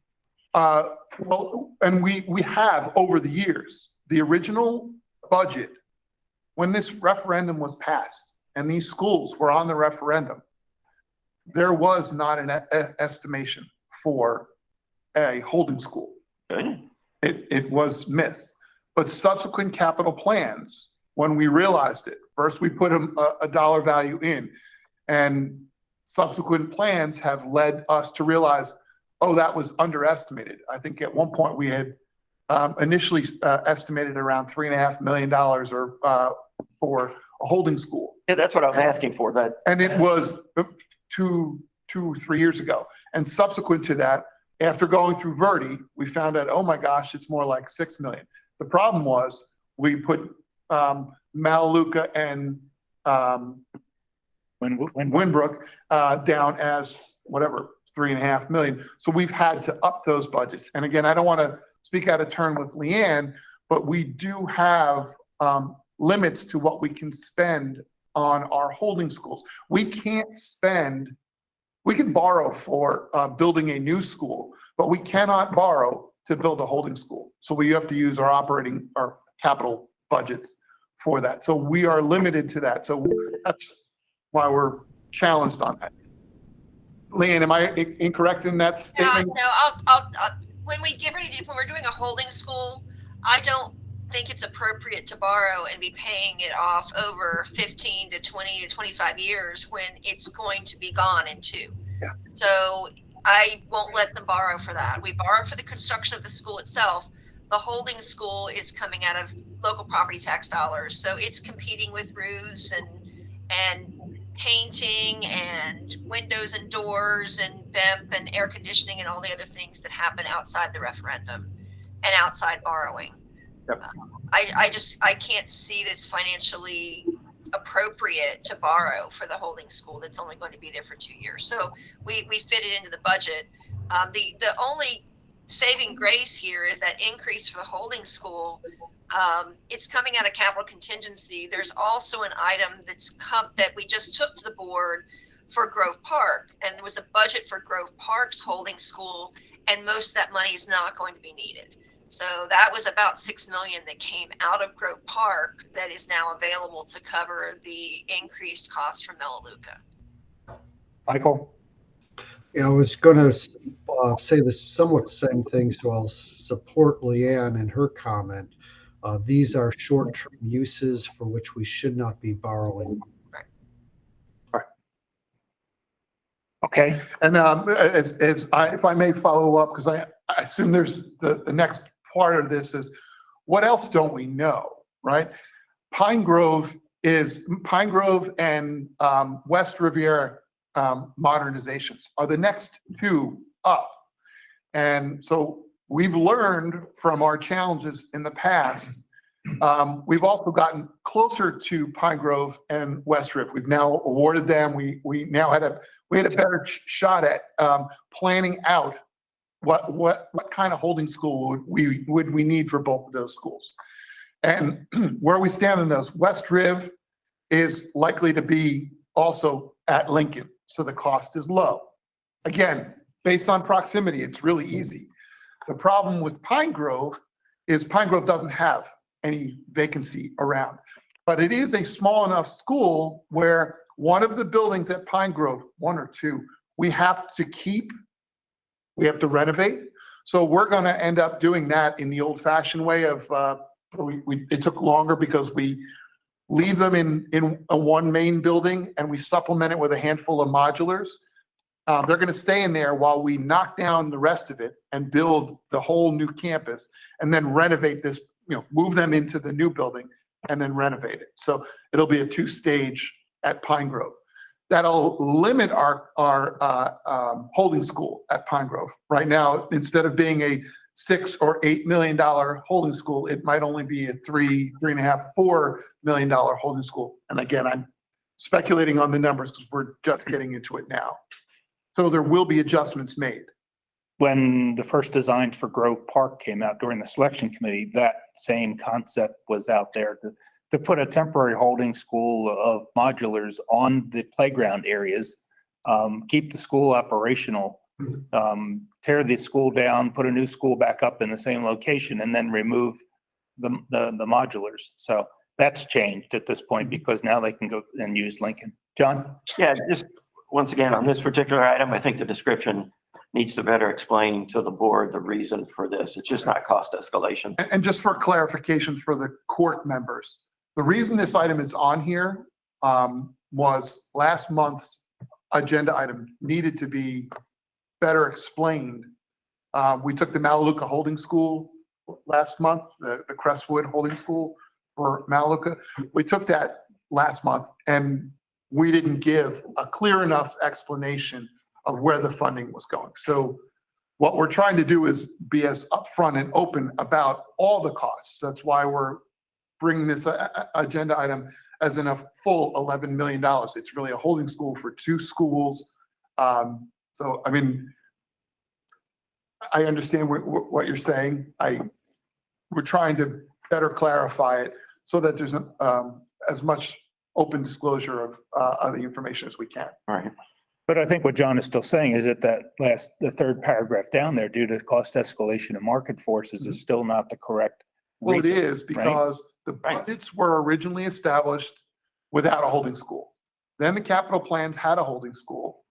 Well, and we have over the years, the original budget, when this referendum was passed and these schools were on the referendum, there was not an estimation for a holding school. Okay. It was missed. But subsequent capital plans, when we realized it, first we put a dollar value in, and subsequent plans have led us to realize, oh, that was underestimated. I think at one point we had initially estimated around $3.5 million for a holding school. Yeah, that's what I was asking for. And it was 2 or 3 years ago. And subsequent to that, after going through Verde, we found out, oh my gosh, it's more like 6 million. The problem was we put Malaluca and Winbrook down as whatever, 3.5 million. So we've had to up those budgets. And again, I don't want to speak out of turn with Leanne, but we do have limits to what we can spend on our holding schools. We can't spend, we can borrow for building a new school, but we cannot borrow to build a holding school. So we have to use our capital budgets for that. So we are limited to that. So that's why we're challenged on that. Leanne, am I incorrect in that statement? No, I'll when we're doing a holding school, I don't think it's appropriate to borrow and be paying it off over 15 to 20 to 25 years when it's going to be gone in 2. Yeah. So I won't let them borrow for that. We borrow for the construction of the school itself. The holding school is coming out of local property tax dollars. So it's competing with roofs and painting and windows and doors and BEMP and air conditioning and all the other things that happen outside the referendum and outside borrowing. Yep. I can't see that it's financially appropriate to borrow for the holding school that's only going to be there for 2 years. So we fit it into the budget. The only saving grace here is that increase for the holding school. It's coming out of capital contingency. There's also an item that we just took to the board for Grove Park, and there was a budget for Grove Park's holding school, and most of that money is not going to be needed. So that was about 6 million that came out of Grove Park that is now available to cover the increased cost from Melaleuca. Michael? Yeah, I was going to say the somewhat same thing, so I'll support Leanne in her comment. These are short-term uses for which we should not be borrowing. Okay. And if I may follow up, because I assume there's the next part of this is, what else don't we know, right? Pine Grove and West Riviera modernizations are the next two up. And so we've learned from our challenges in the past. We've also gotten closer to Pine Grove and West Riv. We've now awarded them. We now had a better shot at planning out what kind of holding school would we need for both of those schools. And where we stand in those, West Riv is likely to be also at Lincoln, so the cost is low. Again, based on proximity, it's really easy. The problem with Pine Grove is Pine Grove doesn't have any vacancy around, but it is a small enough school where one of the buildings at Pine Grove, one or two, we have to renovate. So we're going to end up doing that in the old-fashioned way of it took longer because we leave them in a one main building and we supplement it with a handful of modulars. They're going to stay in there while we knock down the rest of it and build the whole new campus and then renovate this, move them into the new building and then renovate it. So it'll be a two-stage at Pine Grove. That'll limit our holding school at Pine Grove. Right now, instead of being a $6 or $8 million holding school, it might only be a $3.5, $4 million holding school. And again, I'm speculating on the numbers because we're just getting into it now. So there will be adjustments made. When the first designs for Grove Park came out during the selection committee, that same concept was out there to put a temporary holding school of modulars on the playground areas, keep the school operational, tear the school down, put a new school back up in the same location, and then remove the modulars. So that's changed at this point because now they can go and use Lincoln. John? Yeah, just once again, on this particular item, I think the description needs to better explain to the board the reason for this. It's just not cost escalation. And just for clarification for the court members, the reason this item is on here was last month's agenda item needed to be better explained. We took the Melaleuca Holding School last month, the Crestwood Holding School for Melaleuca. We took that last month and we didn't give a clear enough explanation of where the funding was going. So what we're trying to do is be as upfront and open about all the costs. That's why we're bringing this agenda item as in a full $11 million. It's really a holding school for two schools. So, I mean, I understand what you're saying. We're trying to better clarify it so that there's as much open disclosure of the information as we can. Right. But I think what John is still saying is that the third paragraph down there, due to cost escalation and market forces, is still not the correct Well, it reason, is because the budgets were originally established without a holding school. Then the capital plans had a holding school.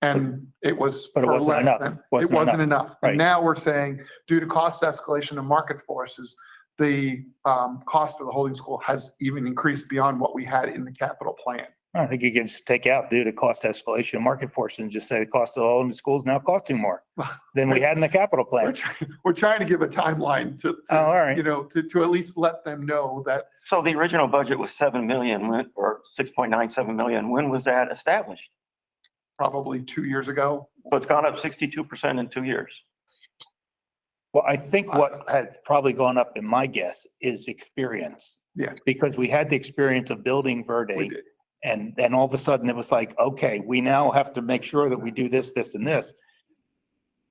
And it was But it for wasn't less enough. than, it Wasn't wasn't enough. Right. And now we're saying, due to cost escalation and market forces, the cost for the holding school has even increased beyond what we had in the capital plan. I think you can just take out due to cost escalation and market forces and just say the cost of the holding school is now costing more than we had in the capital plan. We're trying to give a timeline to all right. to at least let them know that. So the original budget was 7 million or 6.97 million. When was that established? Probably 2 years ago. So it's gone up 62% in 2 years. Well, I think what had probably gone up in my guess is experience. Yeah. Because we had the experience of building We Verde. did. And then all of a sudden it was like, okay, we now have to make sure that we do this, this, and this.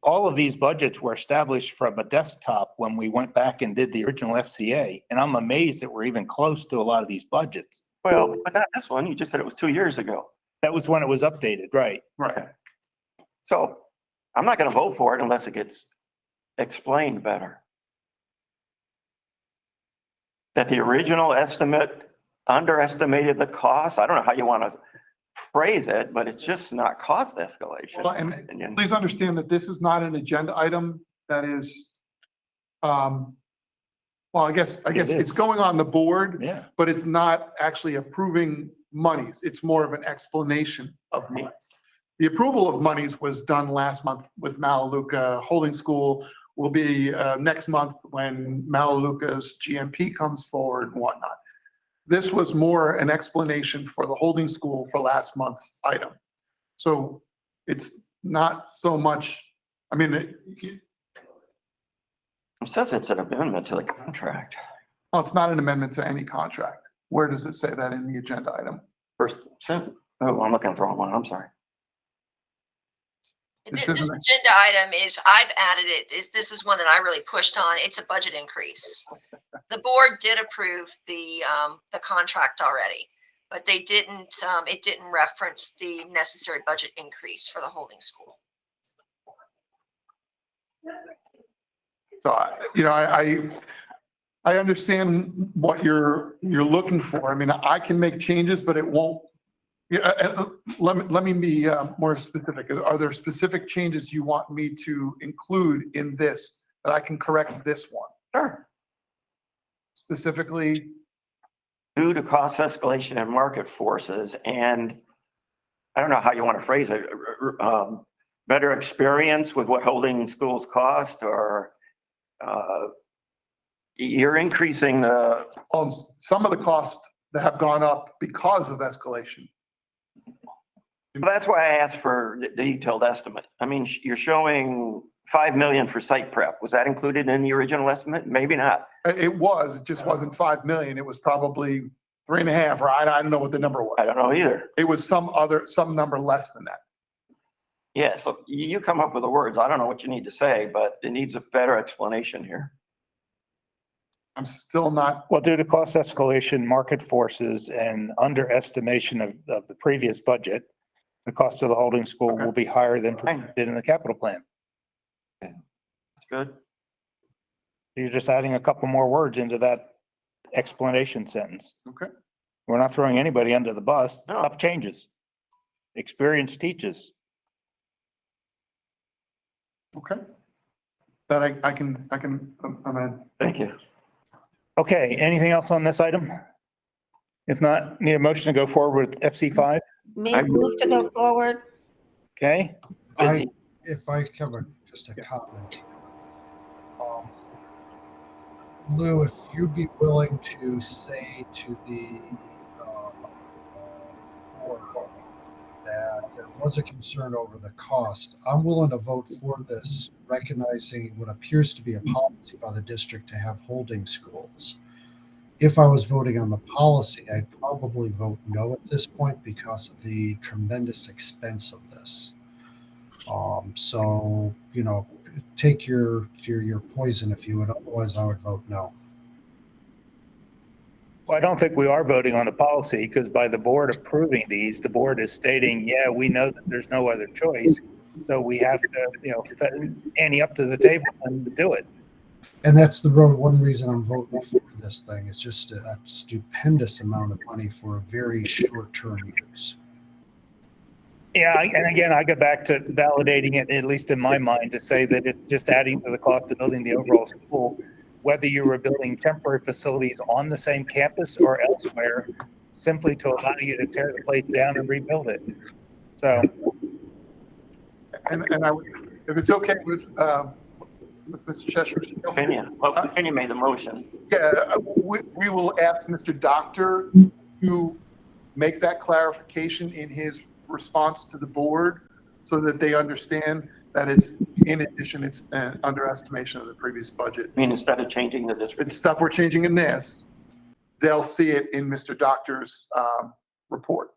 All of these budgets were established from a desktop when we went back and did the original FCA. And I'm amazed that we're even close to a lot of these budgets. Well, but not this one. You just said it was 2 years ago. That was when it was updated, right? Right. So I'm not going to vote for it unless it gets explained better. that the original estimate underestimated the cost. I don't know how you want to phrase it, but it's just not cost escalation. Well, in my and opinion. please understand that this is not an agenda item that is, well, I guess it's going on the board, Yeah. but it's not actually approving monies. It's more of an explanation of monies. The approval of monies was done last month with Malaluka Holding School. Will be next month when Malaluka's GMP comes forward and whatnot. This was more an explanation for the holding school for last month's item. So it's not so much, I mean, It says it's an amendment to the contract. well, it's not an amendment to any contract. Where does it say that in the agenda item? First sentence. Oh, I'm looking at the wrong one. I'm sorry. This This isn't a- agenda item is, I've added it, this is one that I really pushed on. It's a budget increase. The board did approve the contract already, but they didn't, it didn't reference the necessary budget increase for the holding school. So, I understand what you're looking for. I mean, I can make changes, but it won't. Yeah, let me be more specific. Are there specific changes you want me to include in this that I can correct this one? Sure. Specifically, Due to cost escalation and market forces, and I don't know how you want to phrase it, better experience with what holding schools cost, or you're increasing the, some of the costs that have gone up because of escalation. well, that's why I asked for the detailed estimate. I mean, you're showing 5 million for site prep. Was that included in the original estimate? Maybe not. It just wasn't 5 million. It was probably 3.5, or I don't know what the number was. I don't know either. It was some number less than that. Yeah, so you come up with the words. I don't know what you need to say, but it needs a better explanation here. I'm still not, Well, due to cost escalation, market forces, and underestimation of the previous budget, the cost of the holding school will be higher than projected in the capital plan. That's good. You're just adding a couple more words into that explanation sentence. okay. We're not throwing anybody under the bus. No. Stuff changes. Experience teaches. Okay. That I can amend. Thank you. Okay, anything else on this item? If not, need a motion to go forward with FC5? Move to go forward. Okay, If I cover just a comment. Lou, if you'd be willing to say to the board that there was a concern over the cost, I'm willing to vote for this, recognizing what appears to be a policy by the district to have holding schools. If I was voting on the policy, I'd probably vote no at this point because of the tremendous expense of this. So, take your poison if you would, otherwise I would vote no. well, I don't think we are voting on a policy because by the board approving these, the board is stating, yeah, we know that there's no other choice. So we have to, ante up to the table and do it. And that's one reason I'm voting for this thing. It's just a stupendous amount of money for a very short-term use. Yeah, and again, I go back to validating it, at least in my mind, to say that it's just adding to the cost of building the overall school, whether you were building temporary facilities on the same campus or elsewhere, simply to allow you to tear the place down and rebuild it. So, And if it's okay with Mr. Cheshire's Opinion. Well, Opinion made the motion. yeah, we will ask Mr. Doctor to make that clarification in his response to the board so that they understand that it's, in addition, it's an underestimation of the previous budget. I mean, instead of changing the district. It's stuff we're changing in this, they'll see it in Mr. Doctor's report.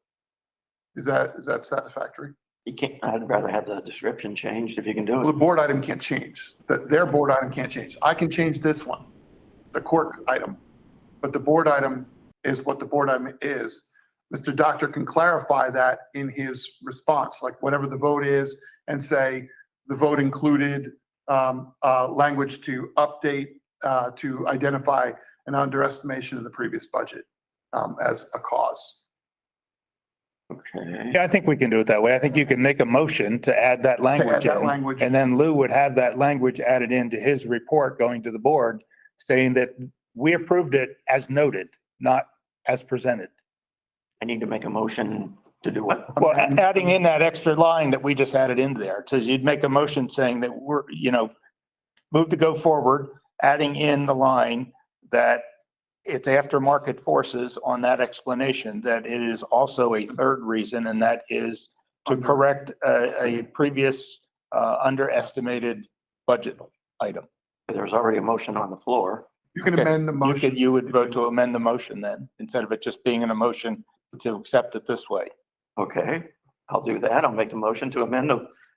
Is that satisfactory? You can't, I'd rather have the description changed if you can do Well, it. the board item can't change. Their board item can't change. I can change this one, the CORC item, but the board item is what the board item is. Mr. Doctor can clarify that in his response, like whatever the vote is, and say the vote included language to update, to identify an underestimation of the previous budget as a cause. Okay. Yeah, I think we can do it that way. I think you can make a motion to add that language that in, language. and then Lou would have that language added into his report going to the board saying that we approved it as noted, not as presented. I need to make a motion to do what? Well, adding in that extra line that we just added in there, so you'd make a motion saying that we're, move to go forward, adding in the line that it's aftermarket forces on that explanation, that it is also a third reason, and that is to correct a previous underestimated budget item. There's already a motion on the floor. You can Okay. amend the motion. You would vote to amend the motion then, instead of it just being an emotion to accept it this way. Okay, I'll do that. I'll make the motion to amend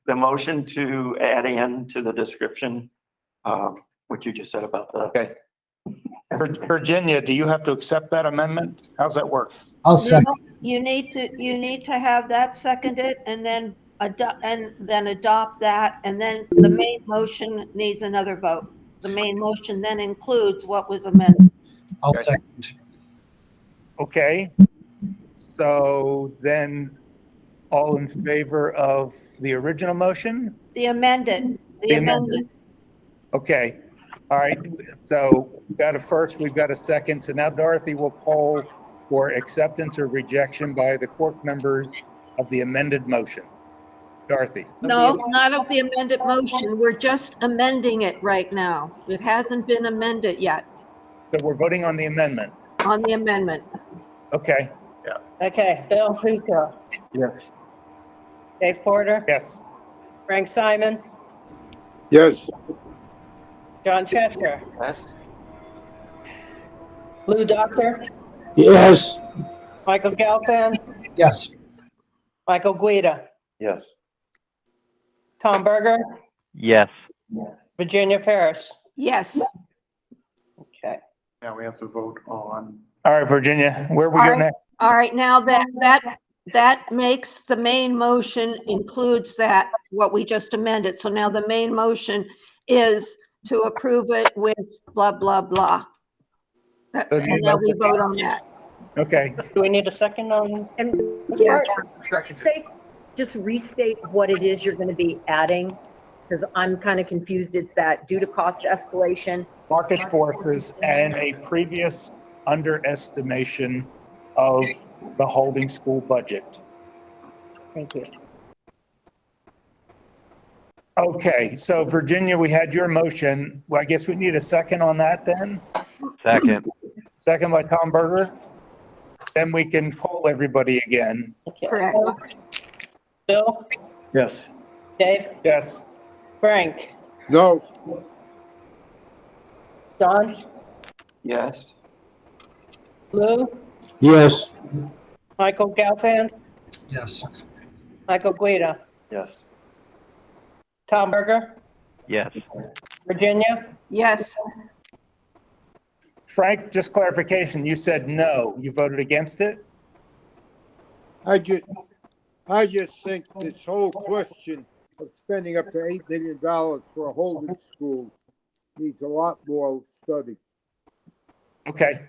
the motion to add in to the description, what you just said about the. Okay. Virginia, do you have to accept that amendment? How's that work? I'll No, second. you need to have that seconded and then adopt that, and then the main motion needs another vote. The main motion then includes what was amended. I'll Okay. second. Okay, so then all in favor of the original motion? The amended, the The amended. amendment. Okay, all right, so we've got a first, we've got a second, so now Dorothy will poll for acceptance or rejection by the CORC members of the amended motion. Dorothy? No, not of the amended motion. We're just amending it right now. It hasn't been amended yet So we're voting on the amendment. on the amendment. Okay, Okay, Bill Hugo, yes. Dave Porter, Yes. Frank Simon, Yes. John Chester, Yes. Lou Doctor, Yes. Michael Gelfand, Yes. Michael Guida, Yes. Tom Berger, Yes. Virginia Ferris. Yes. Okay. Now we have to vote on. All right, Virginia, where we All go right. next? All right, now that makes the main motion includes that, what we just amended. So now the main motion is to approve it with blah, blah, blah. And now we vote on that. Okay, Do we need a second on? And Yeah. say, just restate what it is you're going to be adding, because I'm kind of confused. It's that due to cost escalation. market forces and a previous underestimation of the holding school budget. Thank you. Okay, so Virginia, we had your motion. Well, I guess we need a second on that then? Second. Second by Tom Berger? Then we can poll everybody again. Okay. Correct. Bill, Yes. Dave, Yes. Frank, No. John, Yes. Lou, Yes. Michael Gelfand, Yes. Michael Guida, Yes. Tom Berger, Yes. Virginia, Yes. Frank, just clarification, you said no. You voted against it? I just think this whole question of spending up to $8 million for a holding school needs a lot more study. Okay.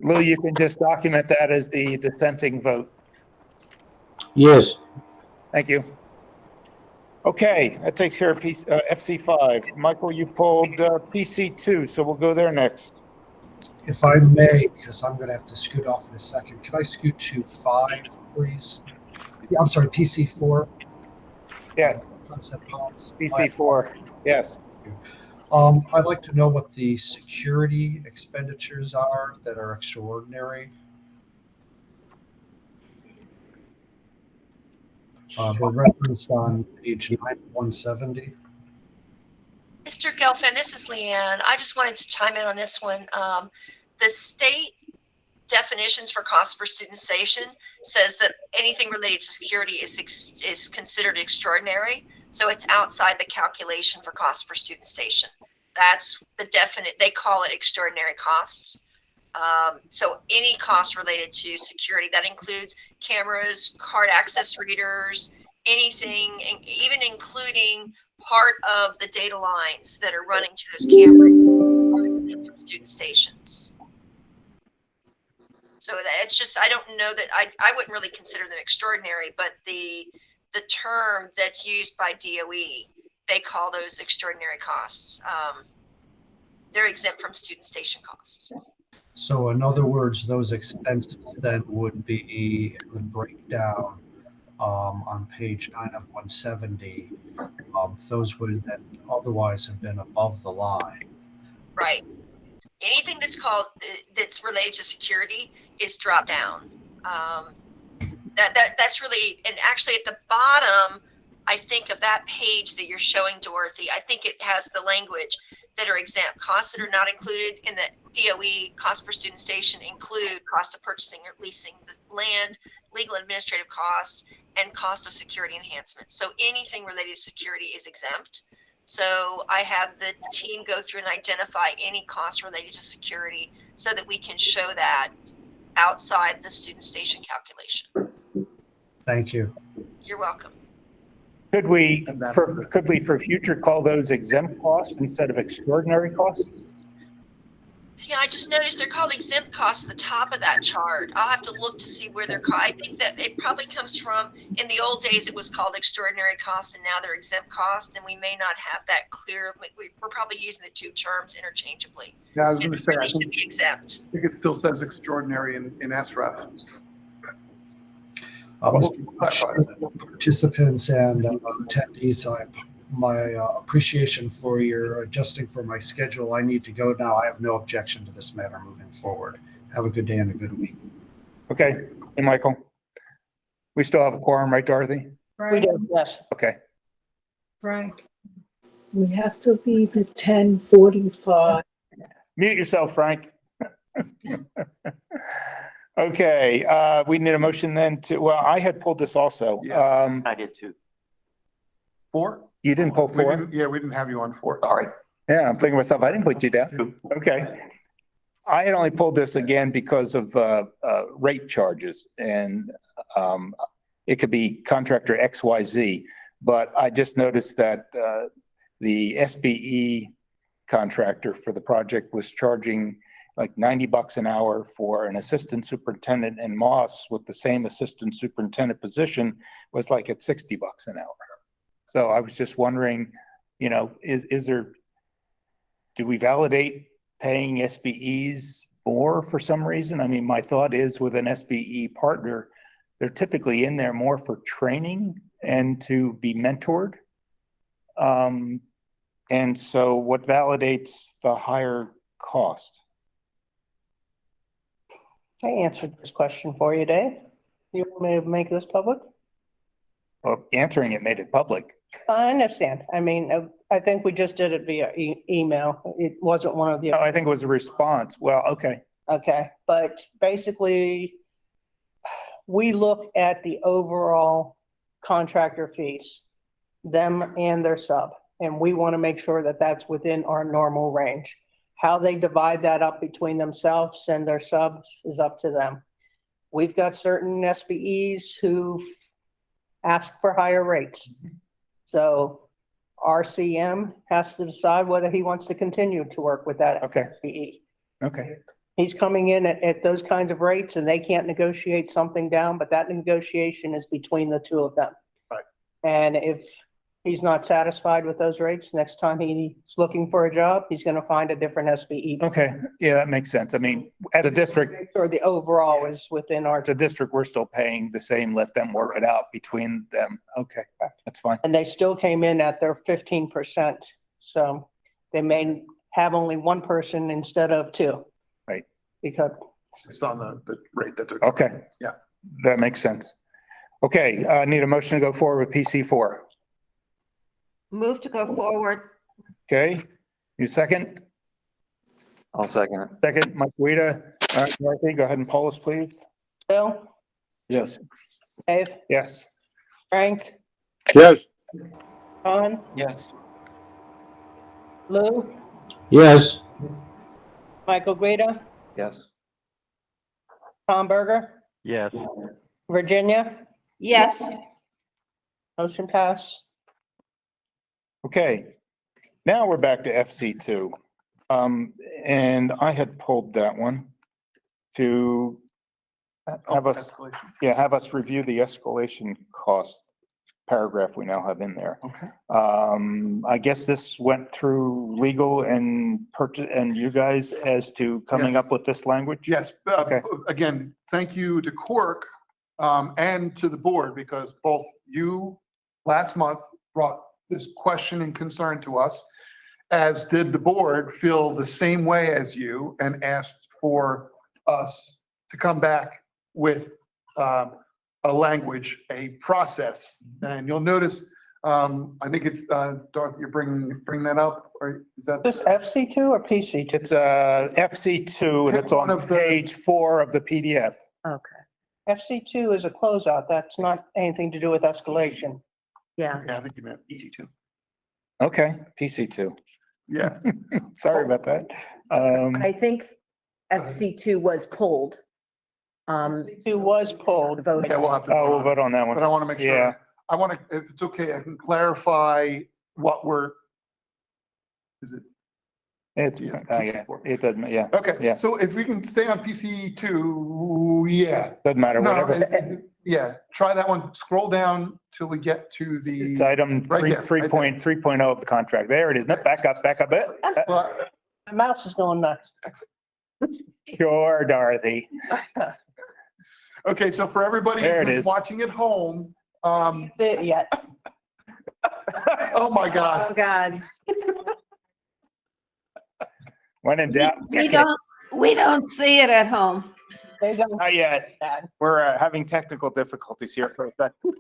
Lou, you can just document that as the dissenting vote. Yes. Thank you. Okay, that takes care of FC5. Michael, you pulled PC2, so we'll go there next. If I may, because I'm going to have to scoot off in a second, can I scoot to 5, please? Yeah, I'm sorry, PC4. Yes, Sunset Palms. PC4, yes. I'd like to know what the security expenditures are that are extraordinary. They're referenced on page 9170. Mr. Gelfand, this is Leanne. I just wanted to chime in on this one. The state definitions for cost per student station says that anything related to security is considered extraordinary. So it's outside the calculation for cost per student station. That's the definite, they call it extraordinary costs. So any cost related to security, that includes cameras, card access readers, anything, even including part of the data lines that are running to those cameras are exempt from student stations. So it's just, I don't know that, I wouldn't really consider them extraordinary, but the term that's used by DOE, they call those extraordinary costs. They're exempt from student station costs. So in other words, those expenses then would be the breakdown on page 9 of 170. Those would then otherwise have been above the line. Right. Anything that's related to security is drop down. That's really, and actually at the bottom, I think of that page that you're showing, Dorothy, I think it has the language that are exempt. Costs that are not included in the DOE cost per student station include cost of purchasing or leasing the land, legal administrative cost, and cost of security enhancements. So anything related to security is exempt. So I have the team go through and identify any costs related to security so that we can show that outside the student station calculation. Thank you. You're welcome. Could we for future call those exempt costs instead of extraordinary costs? Yeah, I just noticed they're called exempt costs at the top of that chart. I'll have to look to see where they're called. I think that it probably comes from, in the old days, it was called extraordinary cost, and now they're exempt cost, and we may not have that clear. We're probably using the two terms interchangeably. Yeah, I was going to say, They I should think be exempt. it still says extraordinary in SREF. Participants and attendees, my appreciation for your adjusting for my schedule. I need to go now. I have no objection to this matter moving forward. Have a good day and a good week. Okay. Hey, Michael. We still have a quorum, right, Dorothy? We do, yes. Okay. Frank, we have to leave at 10:45. Mute yourself, Frank. Okay, we need a motion then to, well, I had pulled this also. Yeah. I did too. 4? You didn't pull We 4? didn't, we didn't have you on 4. Sorry. Yeah, I'm thinking to myself, I didn't put you down. Okay. I had only pulled this again because of rate charges, and it could be contractor XYZ, but I just noticed that the SBE contractor for the project was charging like $90 an hour for an assistant superintendent, and Moss with the same assistant superintendent position was like at $60 an hour. So I was just wondering, you know, is there, do we validate paying SBEs more for some reason? I mean, my thought is with an SBE partner, they're typically in there more for training and to be mentored. And so what validates the higher cost? I answered this question for you, Dave. You want me to make this public? Well, answering it made it public. I understand. I mean, I think we just did it via email. It wasn't one of the. No, I think it was a response. Well, okay. Okay, but basically, we look at the overall contractor fees, them and their sub, and we want to make sure that that's within our normal range. How they divide that up between themselves and their subs is up to them. We've got certain SBEs who've asked for higher rates. So RCM has to decide whether he wants to continue to work with that SBE. Okay. He's coming in at those kinds of rates and they can't negotiate something down, but that negotiation is between the two of them. Right. And if he's not satisfied with those rates, next time he's looking for a job, he's going to find a different SBE. Okay. Yeah, that makes sense. I mean, as a district, or the overall is within our. The district, we're still paying the same, let them work it out between them. Okay, that's fine. And they still came in at their 15%. So they may have only one person instead of two. Right. Because. It's on the rate that they're. Okay. Yeah. That makes sense. Okay, I need a motion to go forward with PC4. Move to go forward. Okay, you second? I'll second it. Second, Mike Guida. All right, Dorothy, go ahead and poll us, please. Bill? Yes. Dave? Yes. Frank? Yes. Don? Yes. Lou? Yes. Michael Guida? Yes. Tom Berger? Yes. Virginia? Yes. Motion pass. Okay, now we're back to FC2. And I had pulled that one to have us, Escalation. have us review the escalation cost paragraph we now have in there. Okay. I guess this went through legal and purchase and you guys as to coming Yes. up with this language? Yes, Okay. again, thank you to CORC and to the board, because both you last month brought this question and concern to us, as did the board feel the same way as you and asked for us to come back with a language, a process. And you'll notice, I think it's, Dorothy, you're bringing that up, or is that? This FC2 or PC2? It's FC2 and it's One on of the- page 4 of the PDF. Okay, FC2 is a closeout. That's not anything to do with escalation. yeah. Yeah, I think you meant easy too. Okay, PC2. Yeah. Sorry about that. I think FC2 was pulled. FC2 was pulled. Voted. Okay, we'll have to. We'll vote on that one. But I want to make Yeah. sure, I want to, if it's okay, I can clarify what we're, is it? It's, Yeah, yeah, it doesn't, yeah, Okay, Yeah. so if we can stay on PC2, yeah. doesn't matter, No, whatever. yeah, try that one, scroll down till we get to It's the, item Right there, right there. 3.3.0 of the contract. There it is. No, back up. well, My mouse is going nuts. Sure, Dorothy. okay, so for everybody There it who's is. watching at home, That's it yet. oh my gosh. Oh, God. When in doubt. We don't see it at home. They don't. Not yet. We're having technical difficulties here for a second.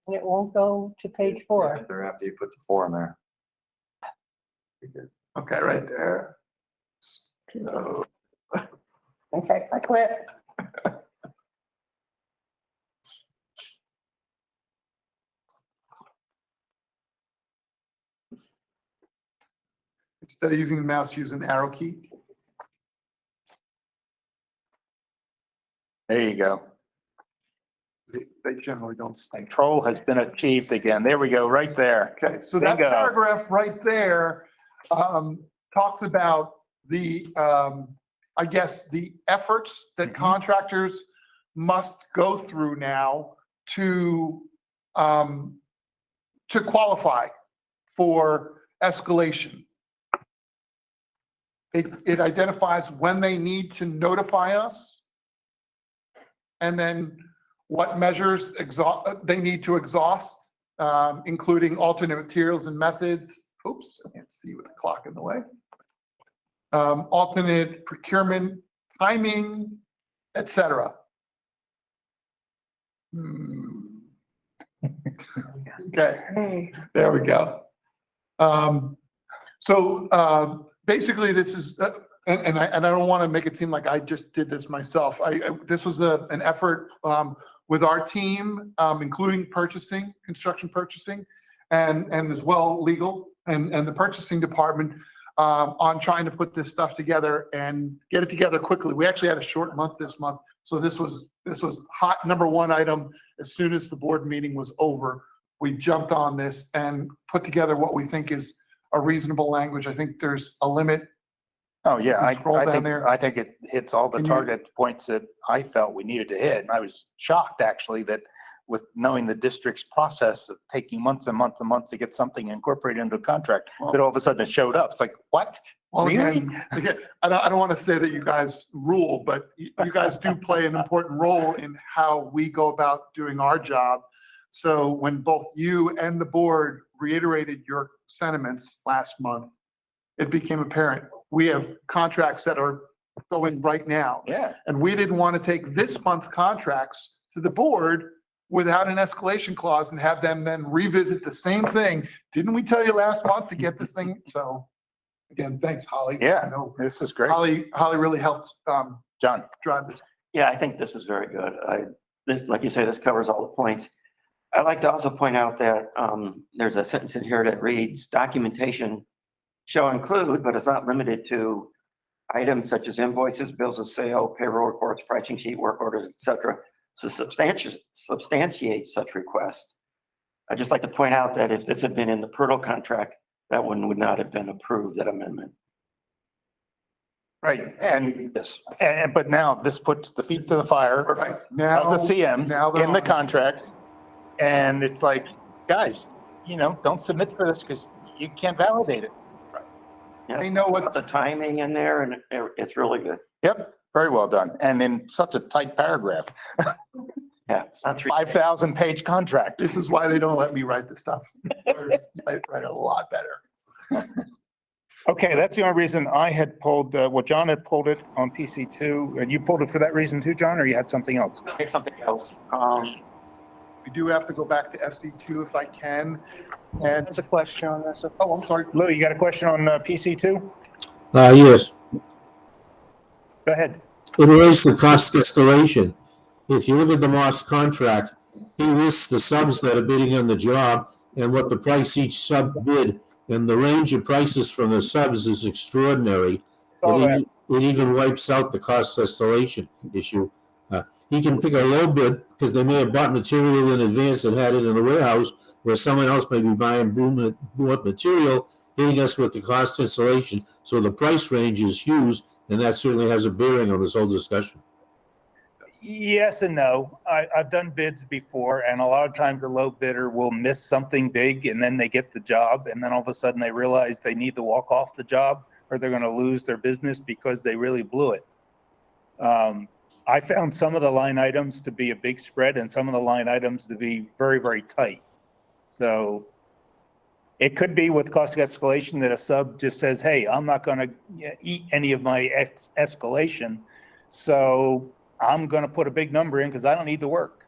And it won't go to page 4. There after you put the 4 in there. Okay, right there. So, Okay, I quit. instead of using the mouse, use an arrow key. There you go. They generally don't stay. Control has been achieved again. There we go, right there. Okay, so that Bingo. paragraph right there talks about the, I guess, the efforts that contractors must go through now to qualify for escalation. It identifies when they need to notify us, and then what measures they need to exhaust, including alternate materials and methods. Oops, I can't see with the clock in the way. Alternate procurement, timing, etc. Okay, there we go. So basically, this is, and I don't want to make it seem like I just did this myself. This was an effort with our team, including purchasing, construction purchasing, and as well legal and the purchasing department on trying to put this stuff together and get it together quickly. We actually had a short month this month, so this was hot #1 item. As soon as the board meeting was over, we jumped on this and put together what we think is a reasonable language. I think there's a limit. Oh, yeah, Scroll down there. I think it hits all the Can you- target points that I felt we needed to hit. And I was shocked, actually, that with knowing the district's process of taking months and months and months to get something incorporated into a contract, that all of a sudden it showed up. It's like, what? Well, Really? again, I don't want to say that you guys rule, but you guys do play an important role in how we go about doing our job. So when both you and the board reiterated your sentiments last month, it became apparent. We have contracts that are going right now. Yeah. And we didn't want to take this month's contracts to the board without an escalation clause and have them then revisit the same thing. Didn't we tell you last month to get this thing? So again, thanks, Holly. Yeah. I know This is great. Holly really helped John. drive this. Yeah, I think this is very good. This, like you say, this covers all the points. I'd like to also point out that there's a sentence in here that reads, documentation shall include, but it's not limited to, items such as invoices, bills of sale, payroll reports, pricing sheet, work orders, etc. to substantiate such request. I'd just like to point out that if this had been in the Purtle contract, that one would not have been approved, that amendment. Right, and, Yes. but now this puts the feet to the fire Perfect. of Now, the CMs now they're in the on. contract. And it's like, guys, don't submit for this because you can't validate it. Yeah, They know what- Got the timing in there, and it's really good. Yep, very well done. And in such a tight paragraph, Yeah, it's not 5,000 page contract. This is why they don't let me write this stuff. I write a lot better. Okay, that's the only reason I had pulled, John had pulled it on PC2. And you pulled it for that reason too, John, or you had something else? something else. We do have to go back to FC2 if I can. And, There's a question on this. oh, I'm sorry. Lou, you got a question on PC2? Yes. Go ahead. It relates to cost escalation. If you look at the Moss contract, he lists the subs that are bidding on the job and what the price each sub bid, and the range of prices from the subs is extraordinary. Saw that. It even wipes out the cost escalation issue. He can pick a low bid because they may have bought material in advance and had it in a warehouse where someone else may be buying more material, hitting us with the cost escalation. So the price range is huge, and that certainly has a bearing on this whole discussion. Yes and no. I've done bids before, and a lot of times the low bidder will miss something big and then they get the job, and then all of a sudden they realize they need to walk off the job or they're going to lose their business because they really blew it. I found some of the line items to be a big spread and some of the line items to be very, very tight. So it could be with cost escalation that a sub just says, hey, I'm not going to eat any of my escalation. So I'm going to put a big number in because I don't need the work.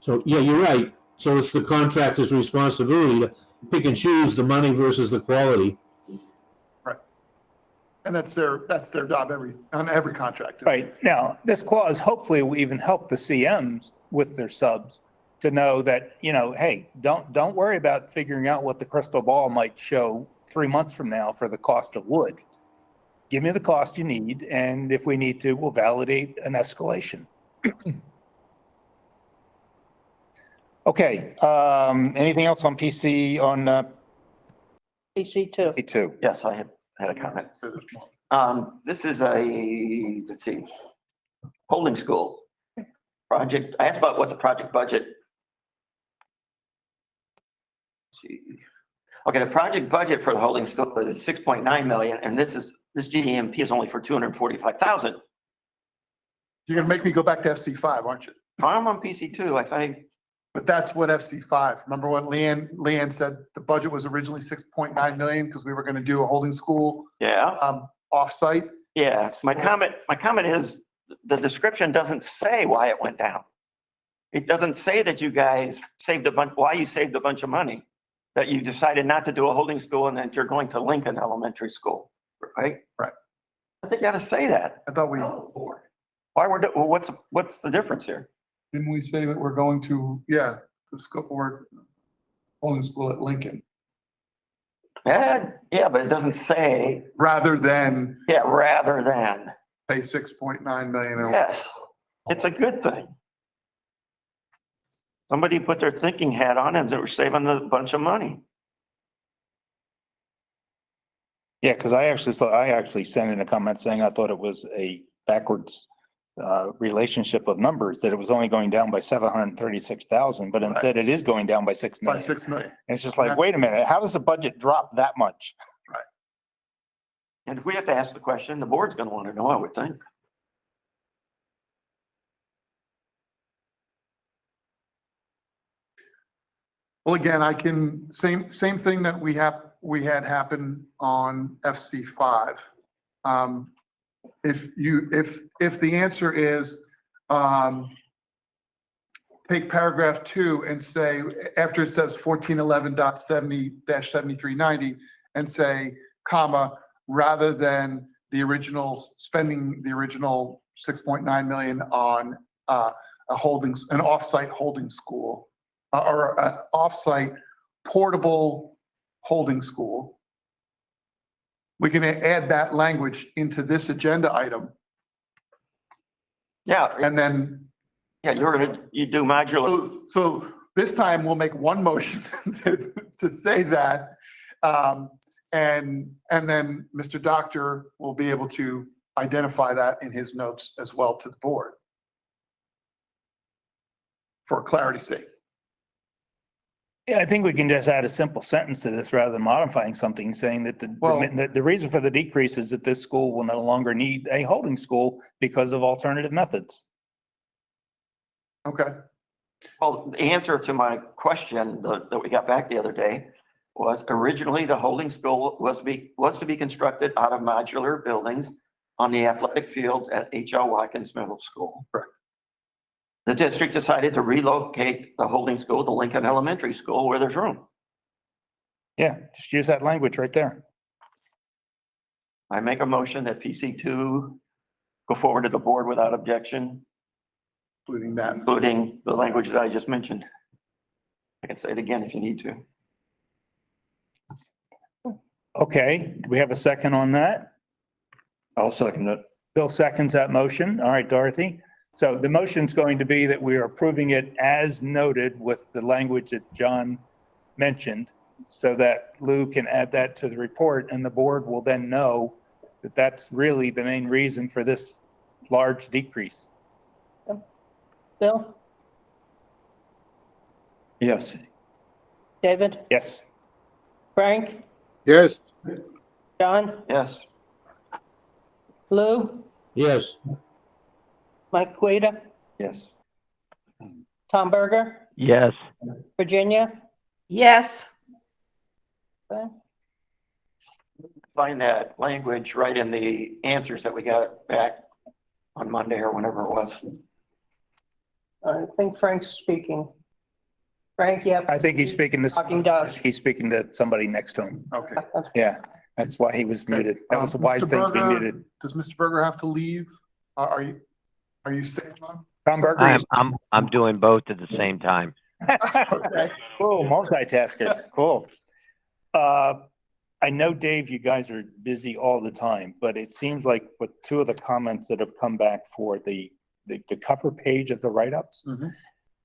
So, yeah, you're right. So it's the contractor's responsibility to pick and choose the money versus the quality. And that's their job on every contract. Right. Now, this clause hopefully will even help the CMs with their subs to know that, hey, don't worry about figuring out what the crystal ball might show 3 months from now for the cost of wood. Give me the cost you need, and if we need to, we'll validate an escalation. Okay, anything else on PC on PC2. P2? Yes, I had a comment. This is let's see, holding school project. I asked about what the project budget. Let's see. Okay, the project budget for the holding school is 6.9 million, and this GEMP is only for 245,000. You're going to make me go back to FC5, aren't you? I'm on PC2, I think. But that's what FC5. Remember what Leanne said, the budget was originally 6.9 million because we were going to do a holding school Yeah. offsite. Yeah, my comment is the description doesn't say why it went down. It doesn't say that you guys why you saved a bunch of money, that you decided not to do a holding school and that you're going to Lincoln Elementary School, right? Right. I think you got to say that. I thought Why what's the difference here? didn't we say that we're going to, the scope of work, holding school at Lincoln, Yeah, but it doesn't say. rather than Rather than. pay 6.9 million. Yes, it's a good thing. Somebody put their thinking hat on and they were saving a bunch of money. Yeah, because I actually sent in a comment saying I thought it was a backwards relationship of numbers, that it was only going down by 736,000, but instead it is going down by 6 By million. 6 million. And it's just like, wait a minute, how does the budget drop that much? And if we have to ask the question, the board's going to want to know, I would think. Well, again, I can, same thing that we had happen on FC5. If the answer is, take paragraph 2 and say, after it says 1411.70-7390, and say, comma, rather than spending the original 6.9 million on an offsite holding school, or an offsite portable holding school. We can add that language into this agenda item. Yeah. And then. Yeah, you do modular. So this time we'll make one motion to say that. And then Mr. Doctor will be able to identify that in his notes as well to the board. For clarity's sake. Yeah, I think we can just add a simple sentence to this rather than modifying something, saying that the reason for the decrease is that this school will no longer need a holding school because of alternative methods. Okay. Well, the answer to my question that we got back the other day was originally the holding school was to be constructed out of modular buildings on the athletic fields at H.L. Watkins Middle School. Correct. The district decided to relocate the holding school to Lincoln Elementary School where there's room. Yeah, just use that language right there. I make a motion that PC2 go forward to the board without objection, Including that. including the language that I just mentioned. I can say it again if you need to. Okay, do we have a second on that? I'll second it. Bill seconds that motion. All right, Dorothy. So the motion's going to be that we are approving it as noted with the language that John mentioned, so that Lou can add that to the report, and the board will then know that that's really the main reason for this large decrease. Bill, Yes. David, Yes. Frank, Yes. John, Yes. Lou, Yes. Mike Queta, Yes. Tom Berger, Yes. Virginia. Yes. Okay. Find that language right in the answers that we got back on Monday or whenever it was. I think Frank's speaking. Frank, yeah. I think he's speaking Talking to us. he's speaking to somebody next to him. Okay. Yeah, that's why he was muted. That was a wise Mr. thing to be Berger, muted. Does Mr. Berger have to leave? Are you staying on? Tom Berger. I'm doing both at the same time. Cool, multitasker, cool. I know, Dave, you guys are busy all the time, but it seems like with two of the comments that have come back for the cover page of the write-ups,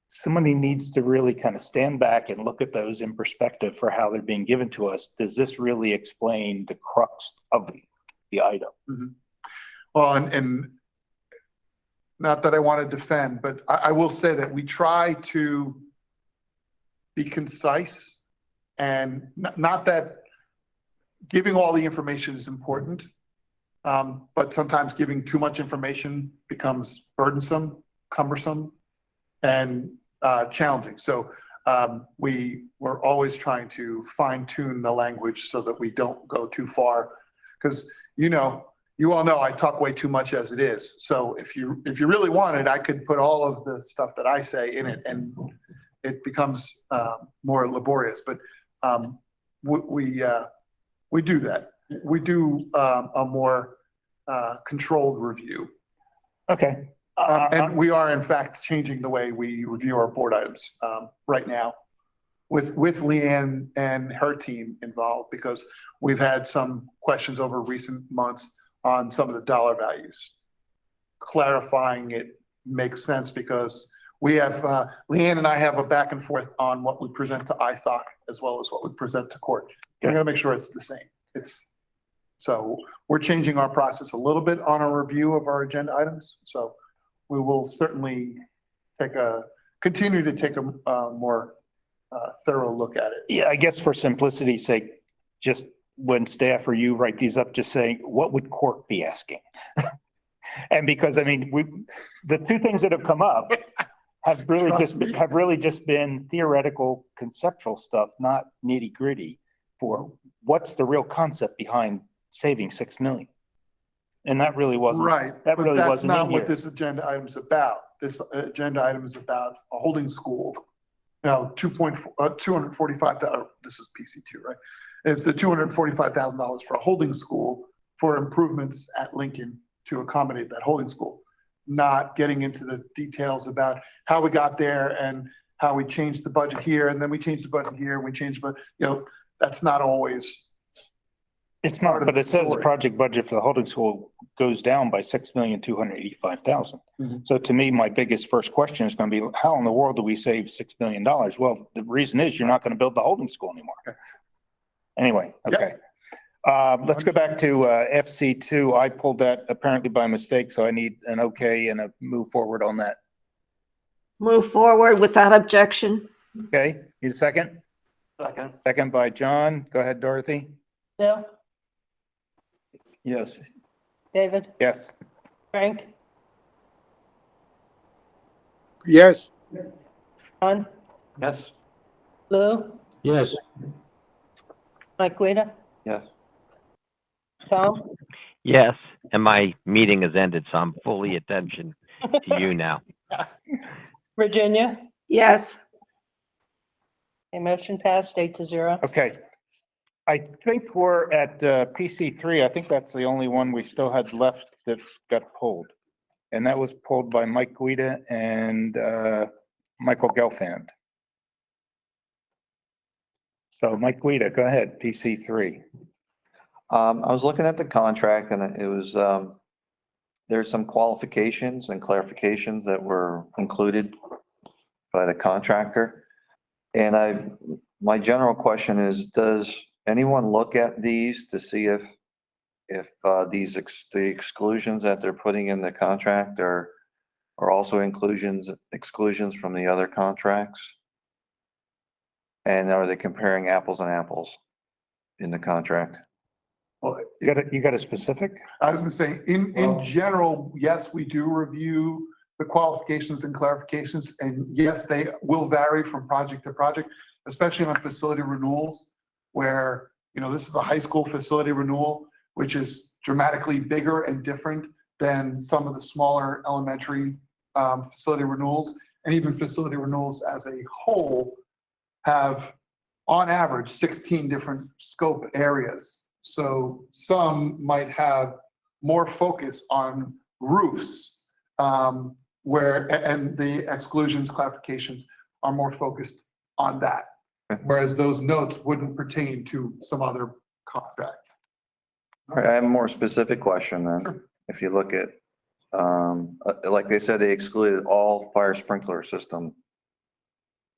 somebody needs to really kind of stand back and look at those in perspective for how they're being given to us. Does this really explain the crux of the item? Well, and not that I want to defend, but I will say that we try to be concise, and not that giving all the information is important, but sometimes giving too much information becomes burdensome, cumbersome, and challenging. So we're always trying to fine tune the language so that we don't go too far, because you all know I talk way too much as it is. So if you really wanted, I could put all of the stuff that I say in it, and it becomes more laborious. But we do that. We do a more controlled review. Okay. And we are in fact changing the way we review our board items right now with Leanne and her team involved, because we've had some questions over recent months on some of the dollar values. Clarifying it makes sense because we have, Leanne and I have a back and forth on what we present to ISOC as well as what we present to court. We're gonna make sure it's the same. So we're changing our process a little bit on our review of our agenda items. So we will certainly continue to take a more thorough look at it. Yeah, I guess for simplicity's sake, just when staff or you write these up, just saying, what would CORC be asking? And because, I mean, the two things that have come up have really just been theoretical, conceptual stuff, not nitty gritty for what's the real concept behind saving 6 million. And that really wasn't. Right, That but really that's wasn't not in what here. this agenda item is about. This agenda item is about a holding school. Now, 245, this is PC2, right? It's the $245,000 for a holding school for improvements at Lincoln to accommodate that holding school. Not getting into the details about how we got there and how we changed the budget here, and then we changed the budget here, and we changed, but that's not always It's not, part of but the it says the story. project budget for the holding school goes down by $6,285,000. Mhm. So to me, my biggest first question is going to be, how in the world do we save $6 million? Well, the reason is you're not going to build the holding school anymore. Anyway, Yep. okay. Let's go back to FC2. I pulled that apparently by mistake, so I need an okay and a move forward on that. Move forward without objection. Okay, need a second? Second. Second by John. Go ahead, Dorothy. Bill, Yes. David, Yes. Frank, Yes. John, Yes. Lou, Yes. Mike Guida, Yes. Tom, Yes, and my meeting has ended, so I'm fully attention to you now. Virginia. Yes. A motion passed 8-0. Okay. I think we're at PC3. I think that's the only one we still had left that got pulled. And that was pulled by Mike Guida and Michael Gelfand. So Mike Guida, go ahead, PC3. I was looking at the contract and it was, there's some qualifications and clarifications that were included by the contractor. And my general question is, does anyone look at these to see if the exclusions that they're putting in the contract are also exclusions from the other contracts? And are they comparing apples and apples in the contract? Well, You got a specific? I was gonna say, in general, yes, we do review the qualifications and clarifications, and yes, they will vary from project to project, especially on facility renewals, where, this is a high school facility renewal, which is dramatically bigger and different than some of the smaller elementary facility renewals. And even facility renewals as a whole have, on average, 16 different scope areas. So some might have more focus on roofs, and the exclusions clarifications are more focused on that. Whereas those notes wouldn't pertain to some other contract. All right, I have a more specific question then. Sure. If you look at, like they said, they excluded all fire sprinkler system.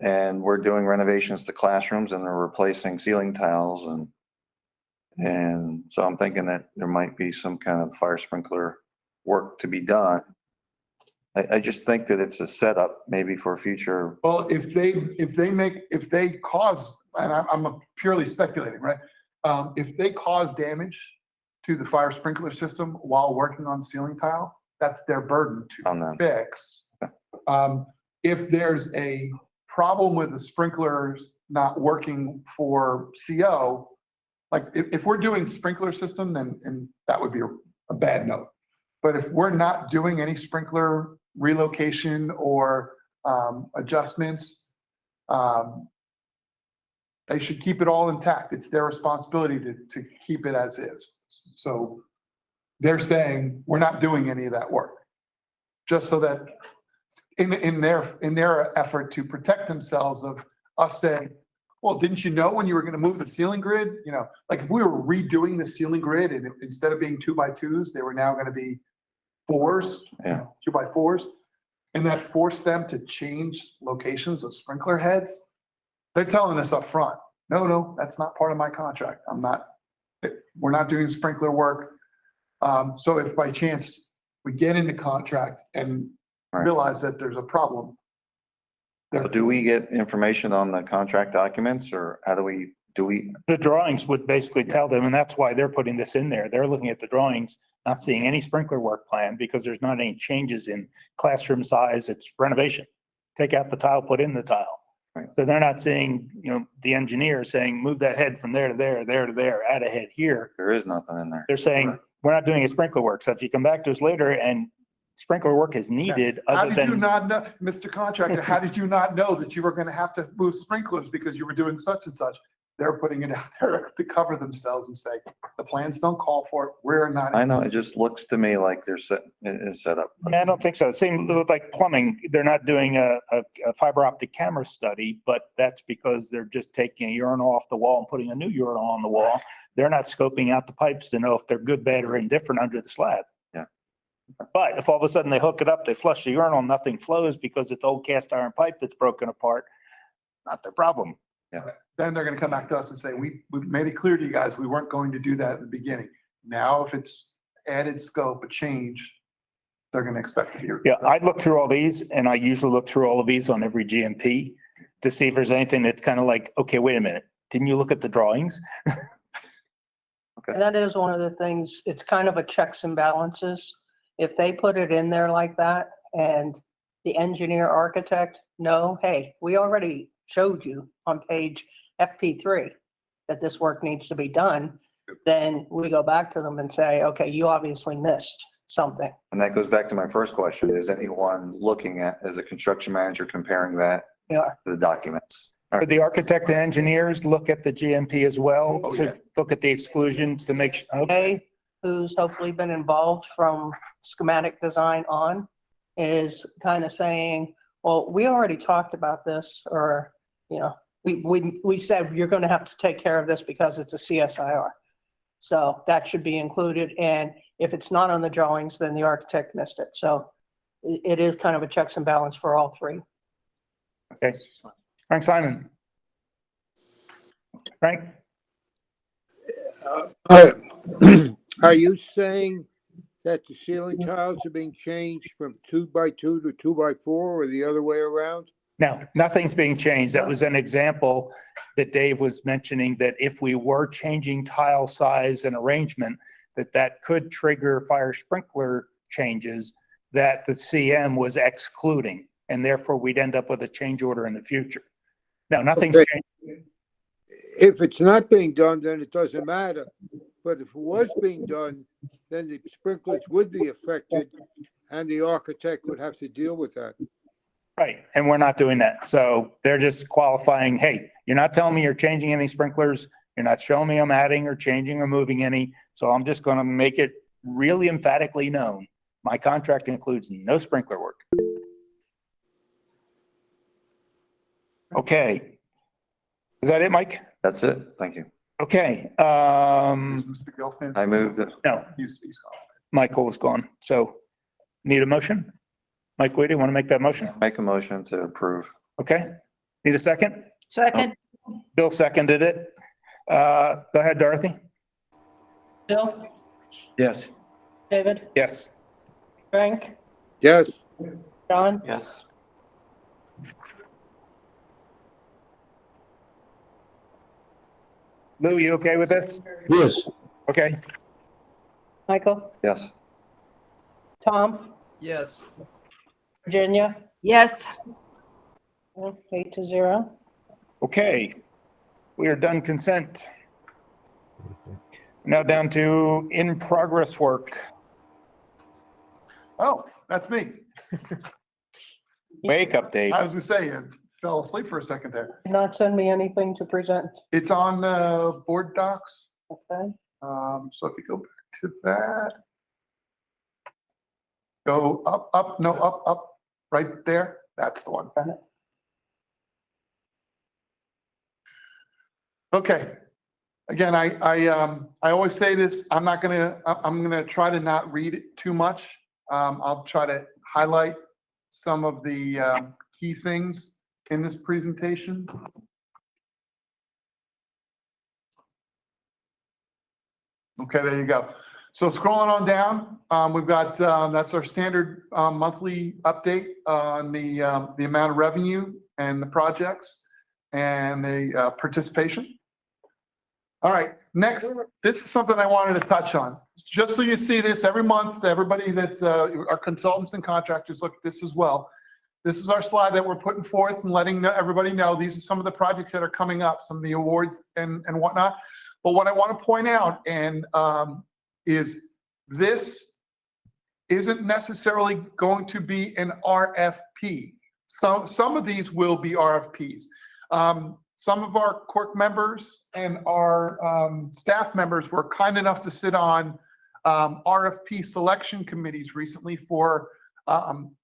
And we're doing renovations to classrooms and they're replacing ceiling tiles and so I'm thinking that there might be some kind of fire sprinkler work to be done. I just think that it's a setup maybe for future. Well, if they cause, and I'm purely speculating, right? If they cause damage to the fire sprinkler system while working on ceiling tile, that's their burden to fix. If there's a problem with the sprinklers not working for CO, like if we're doing sprinkler system, then and that would be a bad note. But if we're not doing any sprinkler relocation or adjustments, they should keep it all intact. It's their responsibility to keep it as is. So they're saying we're not doing any of that work, just so that in their effort to protect themselves of us saying, well, didn't you know when you were going to move the ceiling grid? Like if we were redoing the ceiling grid and instead of being 2x2s, they were now going to be 4s, 2x4s, and that forced them to change locations of sprinkler heads. They're telling us up front, no, that's not part of my contract. We're not doing sprinkler work. So if by chance we get into contract and realize that there's a problem. So do we get information on the contract documents or how do we? The drawings would basically tell them, and that's why they're putting this in there. They're looking at the drawings, not seeing any sprinkler work plan because there's not any changes in classroom size. It's renovation. Take out the tile, put in the tile. Right. So they're not saying, the engineer saying, move that head from there to there, there to there, add a head here. There is nothing in there. They're saying, we're not doing a sprinkler work. So if you come back to us later and sprinkler work is needed, How other did you than, not know, Mr. Contractor, how did you not know that you were going to have to move sprinklers because you were doing such and such? They're putting it out there to cover themselves and say, the plans don't call for it. We're not. I know, it just looks to me like they're set up. I don't think so. Same like plumbing. They're not doing a fiber optic camera study, but that's because they're just taking a urinal off the wall and putting a new urinal on the wall. they're not scoping out the pipes to know if they're good, bad, or indifferent under the slab. Yeah. But if all of a sudden they hook it up, they flush the urinal, nothing flows because it's old cast iron pipe that's broken apart, not their problem. Then they're gonna come back to us and say, we made it clear to you guys, we weren't going to do that in the beginning. Now, if it's added scope, a change, they're gonna expect to hear. Yeah, I look through all these and I usually look through all of these on every GMP to see if there's anything that's kind of like, okay, wait a minute. Didn't you look at the drawings? And that is one of the things, it's kind of a checks and balances. If they put it in there like that and the engineer architect, no, hey, we already showed you on page FP3 that this work needs to be done, then we go back to them and say, okay, you obviously missed something. And that goes back to my first question. Is anyone looking at, as a construction manager, comparing that Yeah. to the documents? Could the architect and engineers look at the GMP as well to look at the exclusions to make sure? Okay, who's hopefully been involved from schematic design on is kind of saying, well, we already talked about this, or, you know, we said you're going to have to take care of this because it's a CSIR. So that should be included. And if it's not on the drawings, then the architect missed it. So it is kind of a checks and balance for all three. Okay. Frank Simon. Frank? Are you saying that the ceiling tiles are being changed from 2x2 to 2x4 or the other way around? No, nothing's being changed. That was an example that Dave was mentioning, that if we were changing tile size and arrangement, that could trigger fire sprinkler changes that the CM was excluding, and therefore we'd end up with a change order in the future. No, nothing's changed. If it's not being done, then it doesn't matter. But if it was being done, then the sprinklers would be affected and the architect would have to deal with that. Right, and we're not doing that. So they're just qualifying, hey, you're not telling me you're changing any sprinklers. You're not showing me I'm adding or changing or moving any. So I'm just going to make it really emphatically known. My contract includes no sprinkler work. Okay. Is that it, Mike? That's it. Thank you. Okay. Is Mr. Gelfand? I moved it. No, He's gone. Michael was gone. So need a motion? Mike, wait, do you want to make that motion? Make a motion to approve. Okay. Need a second? Second, Bill seconded it. Go ahead, Dorothy. Bill, Yes. David, Yes. Frank, Yes, John, Yes. Lou, you okay with this? Yes, Okay. Michael, Yes. Tom, Yes. Virginia, yes, 8-0. Okay. We are done consent. Now down to in progress work. Oh, that's me. Wake up, Dave. I was gonna say, I fell asleep for a second there. Did not send me anything to present. It's on the board docs. Okay. So if you go back to that. Go up, no, up, right there. That's the one. Got it. Okay. Again, I always say this, I'm gonna try to not read it too much. I'll try to highlight some of the key things in this presentation. Okay, there you go. So scrolling on down, we've got, that's our standard monthly update on the amount of revenue and the projects and the participation. All right, next, this is something I wanted to touch on. Just so you see this every month, everybody that our consultants and contractors look at this as well. This is our slide that we're putting forth and letting everybody know these are some of the projects that are coming up, some of the awards and whatnot. But what I want to point out is this isn't necessarily going to be an RFP. Some of these will be RFPs. Some of our CORC members and our staff members were kind enough to sit on RFP selection committees recently for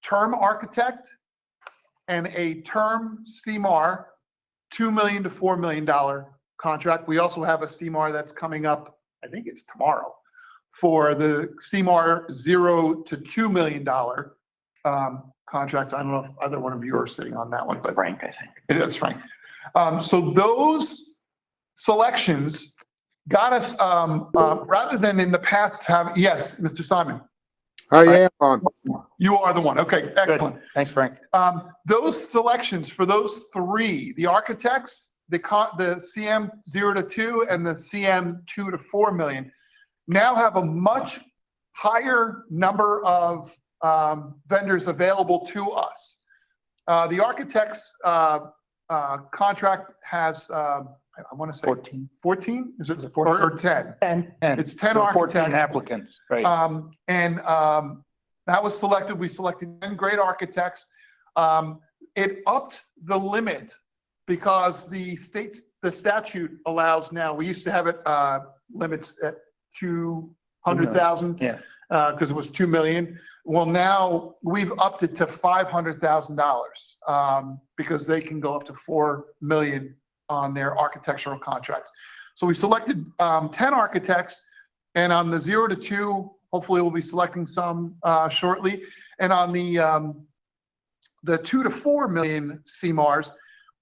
term architect and a term CMAR $2 million to $4 million contract. We also have a CMAR that's coming up, I think it's tomorrow, for the CMAR $0 to $2 million contracts. I don't know if either one of you are sitting on that one, but Frank, I think. it is Frank. So those selections got us, rather than in the past have, yes, Mr. Simon, I am on. you are the one. Okay, excellent. Thanks, Frank. Those selections for those three, the architects, the CM 0 to 2 and the CM 2 to 4 million, now have a much higher number of vendors available to us. The architects contract has, I want to say 14? Is it 14 or 10? 10. It's 10 There are 14 architects. applicants, right? That was selected. We selected 10 great architects. It upped the limit because the statute allows now, we used to have it limits at 200,000. Yeah. Because it was 2 million. Well, now we've upped it to $500,000 because they can go up to 4 million on their architectural contracts. So we selected 10 architects, and on the 0 to 2, hopefully we'll be selecting some shortly. And on the 2 to 4 million CMARs,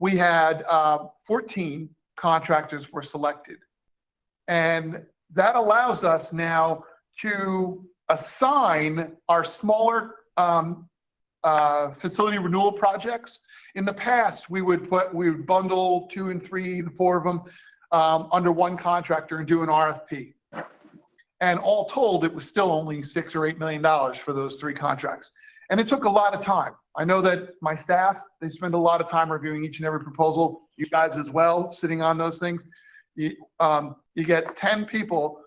we had 14 contractors were selected. And that allows us now to assign our smaller facility renewal projects. In the past, we would bundle 2 and 3 and 4 of them under one contractor and do an RFP. And all told, it was still only $6 or $8 million for those 3 contracts. And it took a lot of time. I know that my staff, they spend a lot of time reviewing each and every proposal. You guys as well, sitting on those things. You get 10 people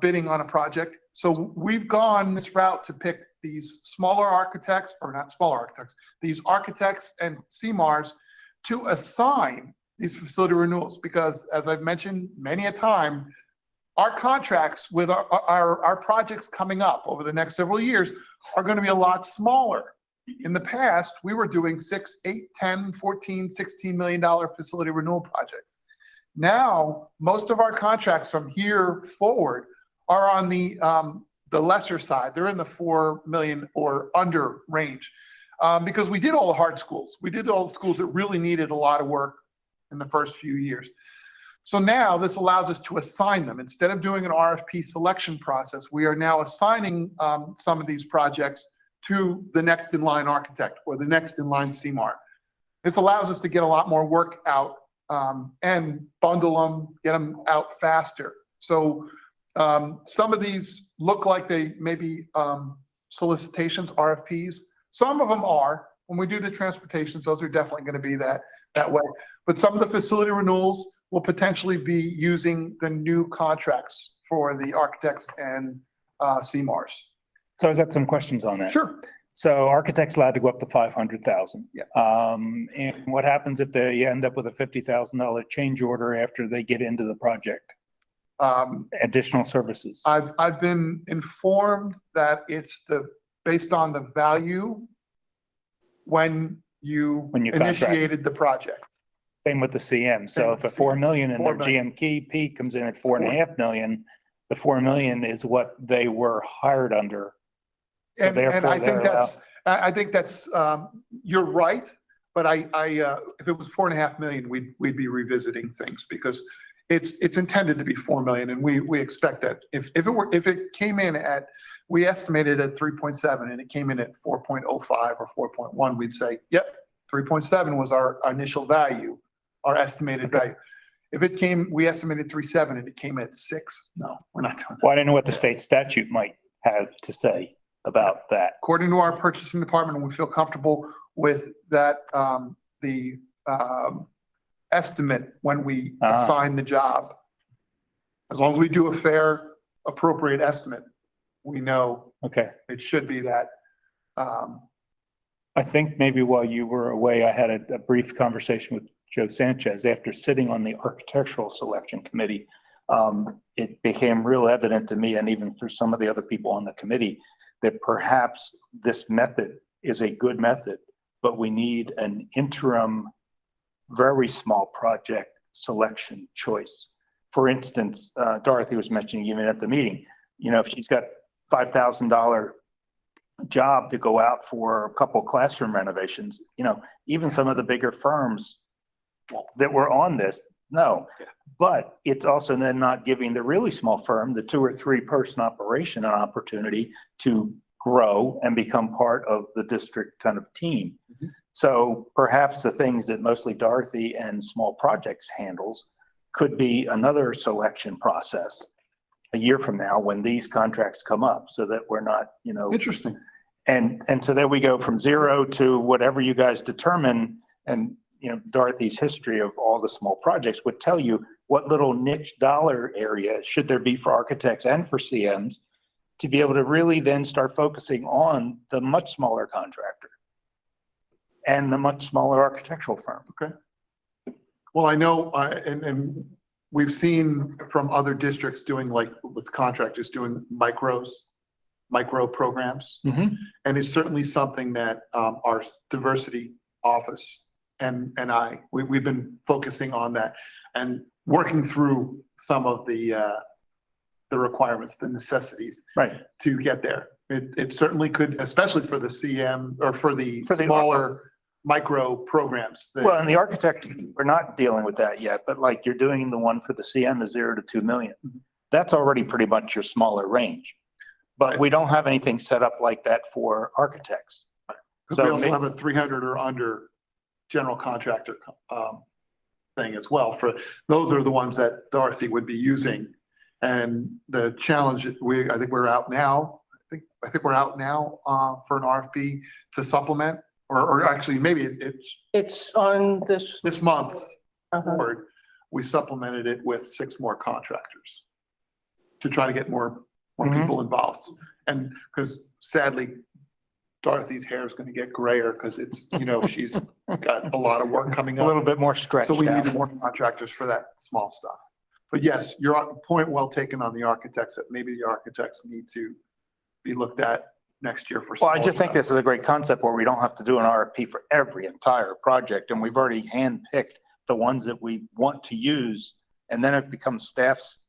bidding on a project. So we've gone this route to pick these smaller architects, or not smaller architects, these architects and CMARs to assign these facility renewals. Because as I've mentioned many a time, our contracts with our projects coming up over the next several years are going to be a lot smaller. In the past, we were doing 6, 8, 10, 14, $16 million facility renewal projects. Now, most of our contracts from here forward are on the lesser side. They're in the 4 million or under range because we did all the hard schools. We did all the schools that really needed a lot of work in the first few years. So now this allows us to assign them. Instead of doing an RFP selection process, we are now assigning some of these projects to the next in line architect or the next in line CMAR. This allows us to get a lot more work out and bundle them, get them out faster. So some of these look like they may be solicitations, RFPs. Some of them are. When we do the transportations, those are definitely going to be that way. But some of the facility renewals will potentially be using the new contracts for the architects and CMARs. So I've got some questions on that. Sure. So architects allowed to go up to 500,000. Yeah. And what happens if they end up with a $50,000 change order after they get into the project? Additional services. I've been informed that it's based on the value when you initiated the project. Same with the CM. So if a 4 million and their GMP comes in at 4.5 million, the 4 million is what they were hired under. So And I think that's you're right, but if it was 4.5 million, we'd be revisiting things because it's intended to be 4 million, and we expect that if it came in at, we estimated at 3.7 and it came in at 4.05 or 4.1, we'd say, yep, 3.7 was our initial value, our estimated value. If we estimated 3.7 and it came at 6, no, we're not doing that. Well, I don't know what the state statute might have to say about that. According to our purchasing department, we feel comfortable with that, the estimate when we assign the job. As long as we do a fair, appropriate estimate, we know it should be that. I think maybe while you were away, I had a brief conversation with Joe Sanchez after sitting on the architectural selection committee. It became real evident to me, and even for some of the other people on the committee, that perhaps this method is a good method, but we need an interim, very small project selection choice. For instance, Dorothy was mentioning even at the meeting, you know, if she's got $5,000 job to go out for a couple classroom renovations, you know, even some of the bigger firms that were on this, no. But it's also then not giving the really small firm, the 2 or 3 person operation, an opportunity to grow and become part of the district kind of team. So perhaps the things that mostly Dorothy and small projects handles could be another selection process a year from now when these contracts come up, so that we're not, you know. Interesting. And so then we go from 0 to whatever you guys determine. And, you know, Dorothy's history of all the small projects would tell you what little niche dollar area should there be for architects and for CMs to be able to really then start focusing on the much smaller contractor and the much smaller architectural firm. Okay. Well, I know, and we've seen from other districts doing, like with contractors doing micro programs. And it's certainly something that our diversity office and we've been focusing on that and working through some of the requirements, the necessities to get there. It certainly could, especially for the CM or for the smaller micro programs. Well, and the architect, we're not dealing with that yet, but like you're doing the one for the CM is 0 to 2 million. That's already pretty much your smaller range. But we don't have anything set up like that for architects. Because we also have a 300 or under general contractor thing as well. For those are the ones that Dorothy would be using. And the challenge, I think we're out now. I think we're out now for an RFP to supplement, or actually maybe It's on this month. Board, we supplemented it with 6 more contractors to try to get more people involved. And because sadly, Dorothy's hair is going to get grayer because it's, you know, she's got a lot of work coming up. A little bit more stretched So we out. need more contractors for that small stuff. But yes, your point well taken on the architects, that maybe the architects need to be looked at next year for. Well, I just smaller think this is a great concept where we don't have to do an RFP for every entire project, and we've already handpicked the ones that we want to use. And then it becomes staff's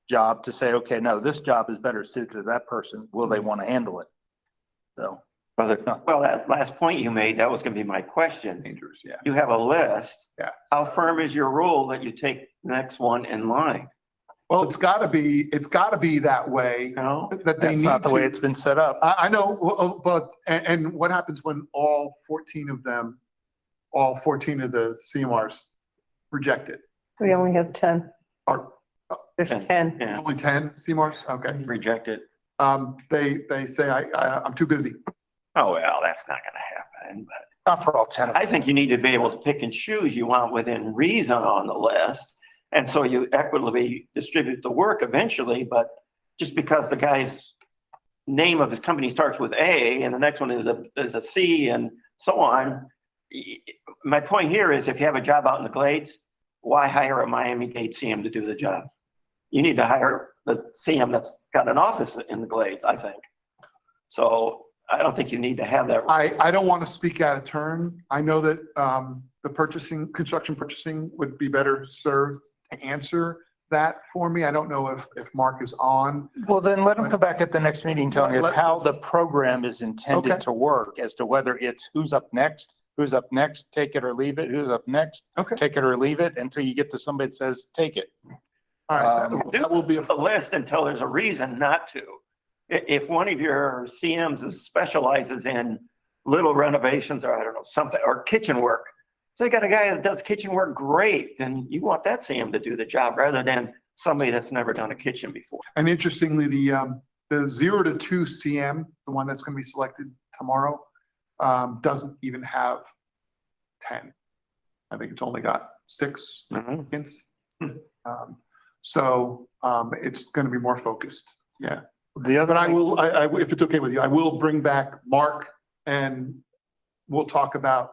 job to say, okay, no, this job is better suited to that person. Will they want to handle it? So. Well, that last point you made, that was going to be my question. Dangerous, yeah. You have a list. Yeah. How firm is your rule that you take the next one in line? Well, it's got to be that way. No, that they That's need not the way to. it's been set up. I know, but, and what happens when all 14 of the CMRs reject it? We only have 10. Or There's 10. Yeah. only 10 CMRs? Okay. Reject it. They say, I'm too busy. Oh, well, that's not going to happen, but Not for all 10 of them. I think you need to be able to pick and choose you want within reason on the list. And so you equitably distribute the work eventually, but just because the guy's name of his company starts with A and the next one is a C and so on. My point here is if you have a job out in the Glades, why hire a Miami-Dade CM to do the job? You need to hire the CM that's got an office in the Glades, I think. So I don't think you need to have that. I don't want to speak out of turn. I know that the construction purchasing would be better served to answer that for me. I don't know if Mark is on. Well, then let him come back at the next meeting telling us how the program is intended to work, as to whether it's who's up next, take it or leave it, who's up next, take it or leave it, until you get to somebody that says, take it. All right, that will be a list until there's a reason not to. If one of your CMs specializes in little renovations or I don't know, something, or kitchen work. So you got a guy that does kitchen work great, then you want that CM to do the job rather than somebody that's never done a kitchen before. And interestingly, the 0 to 2 CM, the one that's going to be selected tomorrow, doesn't even have 10. I think it's only got 6 hints. So it's going to be more focused. Yeah. The other, but if it's okay with you, I will bring back Mark and we'll talk about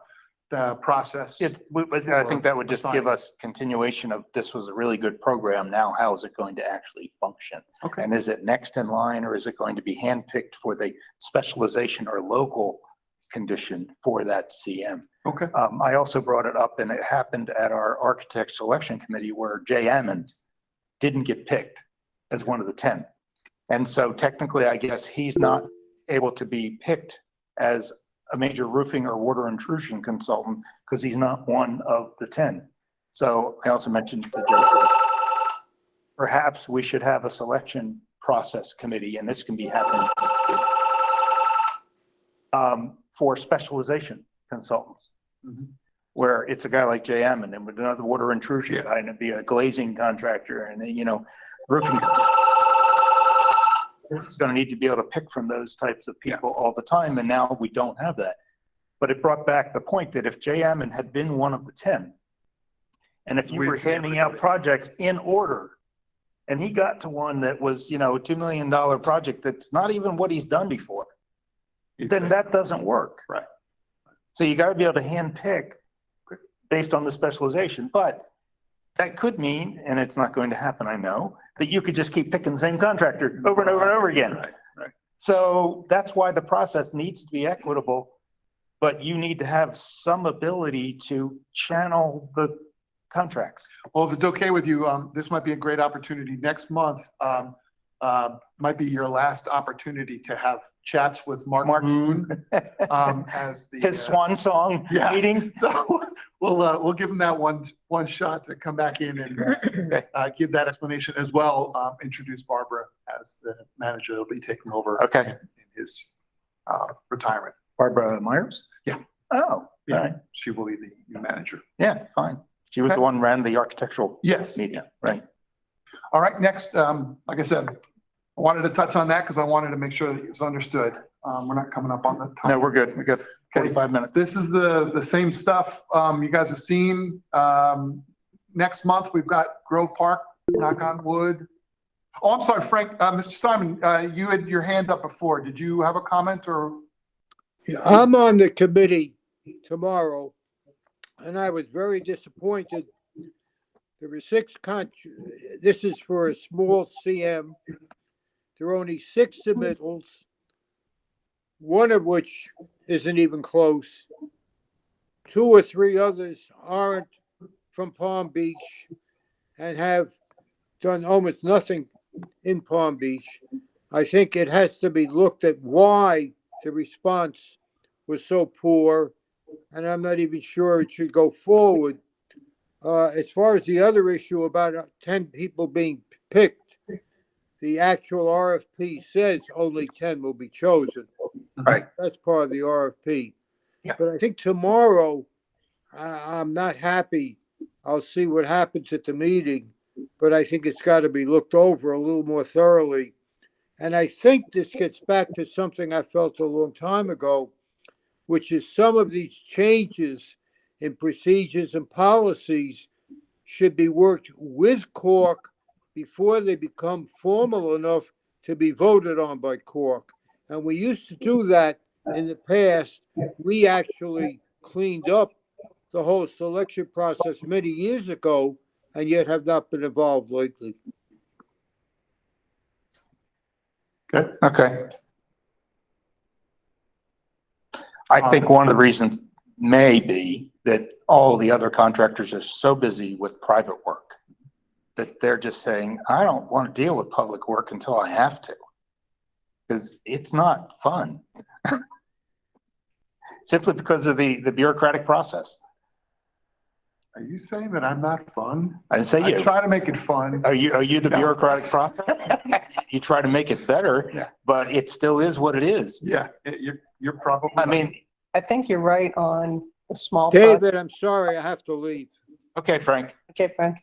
the process. I think that would just give us continuation of, this was a really good program. Now, how is it going to actually function? Okay. And is it next in line, or is it going to be handpicked for the specialization or local condition for that CM? Okay. I also brought it up, and it happened at our architect selection committee where Jay Ammons didn't get picked as one of the 10. And so technically, I guess he's not able to be picked as a major roofing or water intrusion consultant because he's not one of the 10. So I also mentioned to Jay, perhaps we should have a selection process committee, and this can be happening for specialization consultants, where it's a guy like Jay Ammon and with another water intrusion guy, and it'd be a glazing contractor and roofing. It's going to need to be able to pick from those types of people all the time, and now we don't have that. But it brought back the point that if Jay Ammon had been one of the 10, and if you were handing out projects in order, and he got to one that was, a $2 million project that's not even what he's done before, then that doesn't work. Right. So you got to be able to hand pick based on the specialization. But that could mean, and it's not going to happen, I know, that you could just keep picking the same contractor over and over and over again. Right. So that's why the process needs to be equitable, but you need to have some ability to channel the contracts. Well, if it's okay with you, this might be a great opportunity. Next month might be your last opportunity to have chats with Mark Boone as the his swan song meeting. So we'll give him that one shot to come back in and give that explanation as well. Introduce Barbara as the manager that'll be taking over in his retirement. Barbara Myers? Yeah. Oh, yeah. all right. She will be the new manager. Yeah, fine. She was the one who ran the architectural meeting, right? All right, next, like I said, I wanted to touch on that because I wanted to make sure that it was understood. We're not coming up on the time. No, we're good. We got 45 minutes. This is the same stuff you guys have seen. Next month, we've got Grove Park, knock on wood. Oh, I'm sorry, Frank, Mr. Simon, you had your hand up before. Did you have a comment or? Yeah, I'm on the committee tomorrow, and I was very disappointed. There were 6 this is for a small CM. There are only 6 submittals, one of which isn't even close. 2 or 3 others aren't from Palm Beach and have done almost nothing in Palm Beach. I think it has to be looked at why the response was so poor, and I'm not even sure it should go forward. As far as the other issue about 10 people being picked, the actual RFP says only 10 will be chosen. Right. That's part of the RFP. Yeah. But I think tomorrow, I'm not happy. I'll see what happens at the meeting, but I think it's got to be looked over a little more thoroughly. And I think this gets back to something I felt a long time ago, which is some of these changes in procedures and policies should be worked with CORC before they become formal enough to be voted on by CORC. And we used to do that in the past. We actually cleaned up the whole selection process many years ago, and yet have not been involved lately. Good. Okay. I think one of the reasons may be that all the other contractors are so busy with private work that they're just saying, I don't want to deal with public work until I have to, because it's not fun. Simply because of the bureaucratic process. Are you saying that I'm not fun? I didn't say you. I try to make it fun. Are you the bureaucratic process? You try to make it better, but it still is what it is. Yeah, you're probably. I mean, I think you're right on the small. David, I'm sorry, I have to leave. Okay, Frank. Okay, Frank.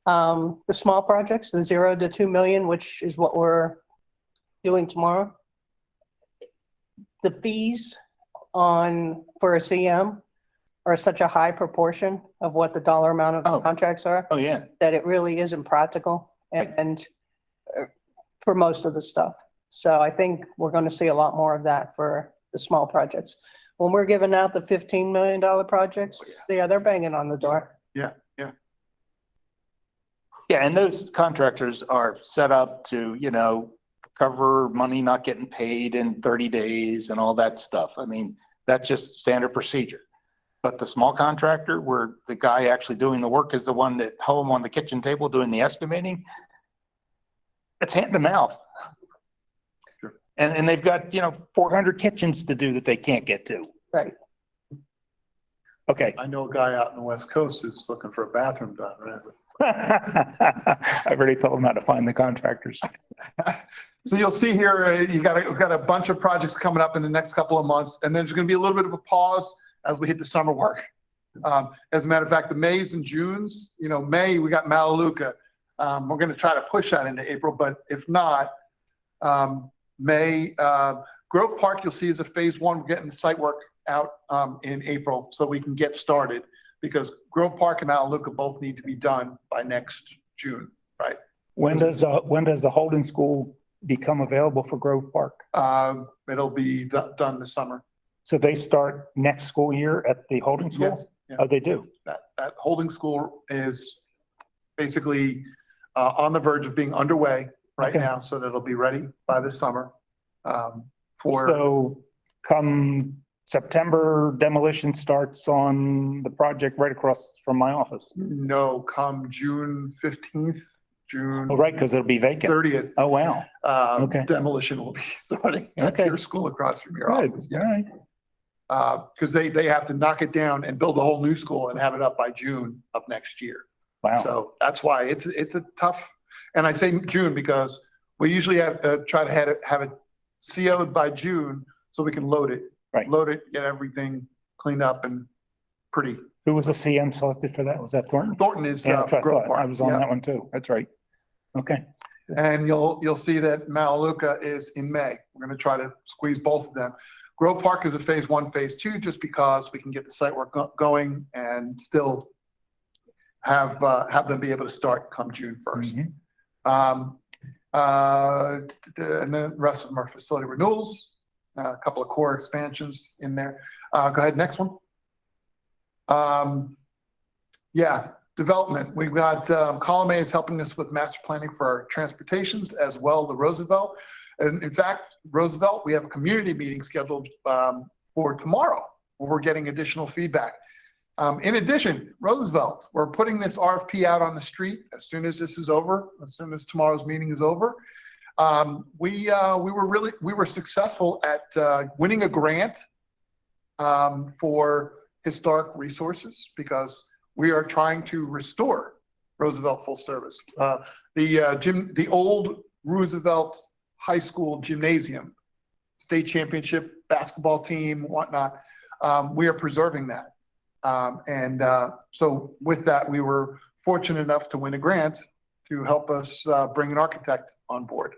The small projects, the 0 to 2 million, which is what we're doing tomorrow. The fees for a CM are such a high proportion of what the dollar amount of the contracts are. Oh, yeah. That it really isn't practical and for most of the stuff. So I think we're going to see a lot more of that for the small projects. When we're giving out the $15 million projects, they're banging on the door. Yeah. Yeah, and those contractors are set up to, cover money not getting paid in 30 days and all that stuff. I mean, that's just standard procedure. But the small contractor, where the guy actually doing the work is the one at home on the kitchen table doing the estimating, it's hand to mouth. And they've got, 400 kitchens to do that they can't get to. Right. Okay. I know a guy out in the West Coast who's looking for a bathroom done, right? I've already told them how to find the contractors. So you'll see here, we've got a bunch of projects coming up in the next couple of months, and then there's going to be a little bit of a pause as we hit the summer work. As a matter of fact, the Mays and Junes, May, we got Malaluka. We're going to try to push that into April, but if not, May, Grove Park, you'll see is a phase one. We're getting the site work out in April so we can get started, because Grove Park and Malaluka both need to be done by next June, right? When does the Holden School become available for Grove Park? It'll be done this summer. So they start next school year at the Holden School? Yes. Yeah. Oh, they do? That Holding School is basically on the verge of being underway right now, so that it'll be ready by this summer. So come September, demolition starts on the project right across from my office. No, come June 15th, June. Oh, right, because it'll be vacant. 30th. Oh, wow. Okay. Demolition will be starting at Okay. your school across from your Good. office. All right. Because they have to knock it down and build a whole new school and have it up by June of next year. Wow. So that's why it's a tough, and I say June because we usually have try to have it CO'd by June so we can load it. Right. Load it, get everything cleaned up and pretty. Who was the CM selected for that? Was that Thornton? Thornton is Yeah, that's what I Grove thought. Park. I was on Yeah. that one too. That's right. Okay. And you'll see that Malaluka is in May. We're going to try to squeeze both of them. Grove Park is a phase one, phase two, just because we can get the site work going and still have them be able to start come June 1st. And then the rest of them are facility renewals, a couple of core expansions in there. Go ahead, next one. Development. We've got Column A is helping us with master planning for our transportations, as well the Roosevelt. And in fact, Roosevelt, we have a community meeting scheduled for tomorrow, where we're getting additional feedback. In addition, Roosevelt, we're putting this RFP out on the street as soon as this is over, as soon as tomorrow's meeting is over. We were successful at winning a grant for historic resources, because we are trying to restore Roosevelt full service. The old Roosevelt High School gymnasium, state championship basketball team, whatnot. We are preserving that. So with that, we were fortunate enough to win a grant to help us bring an architect on board.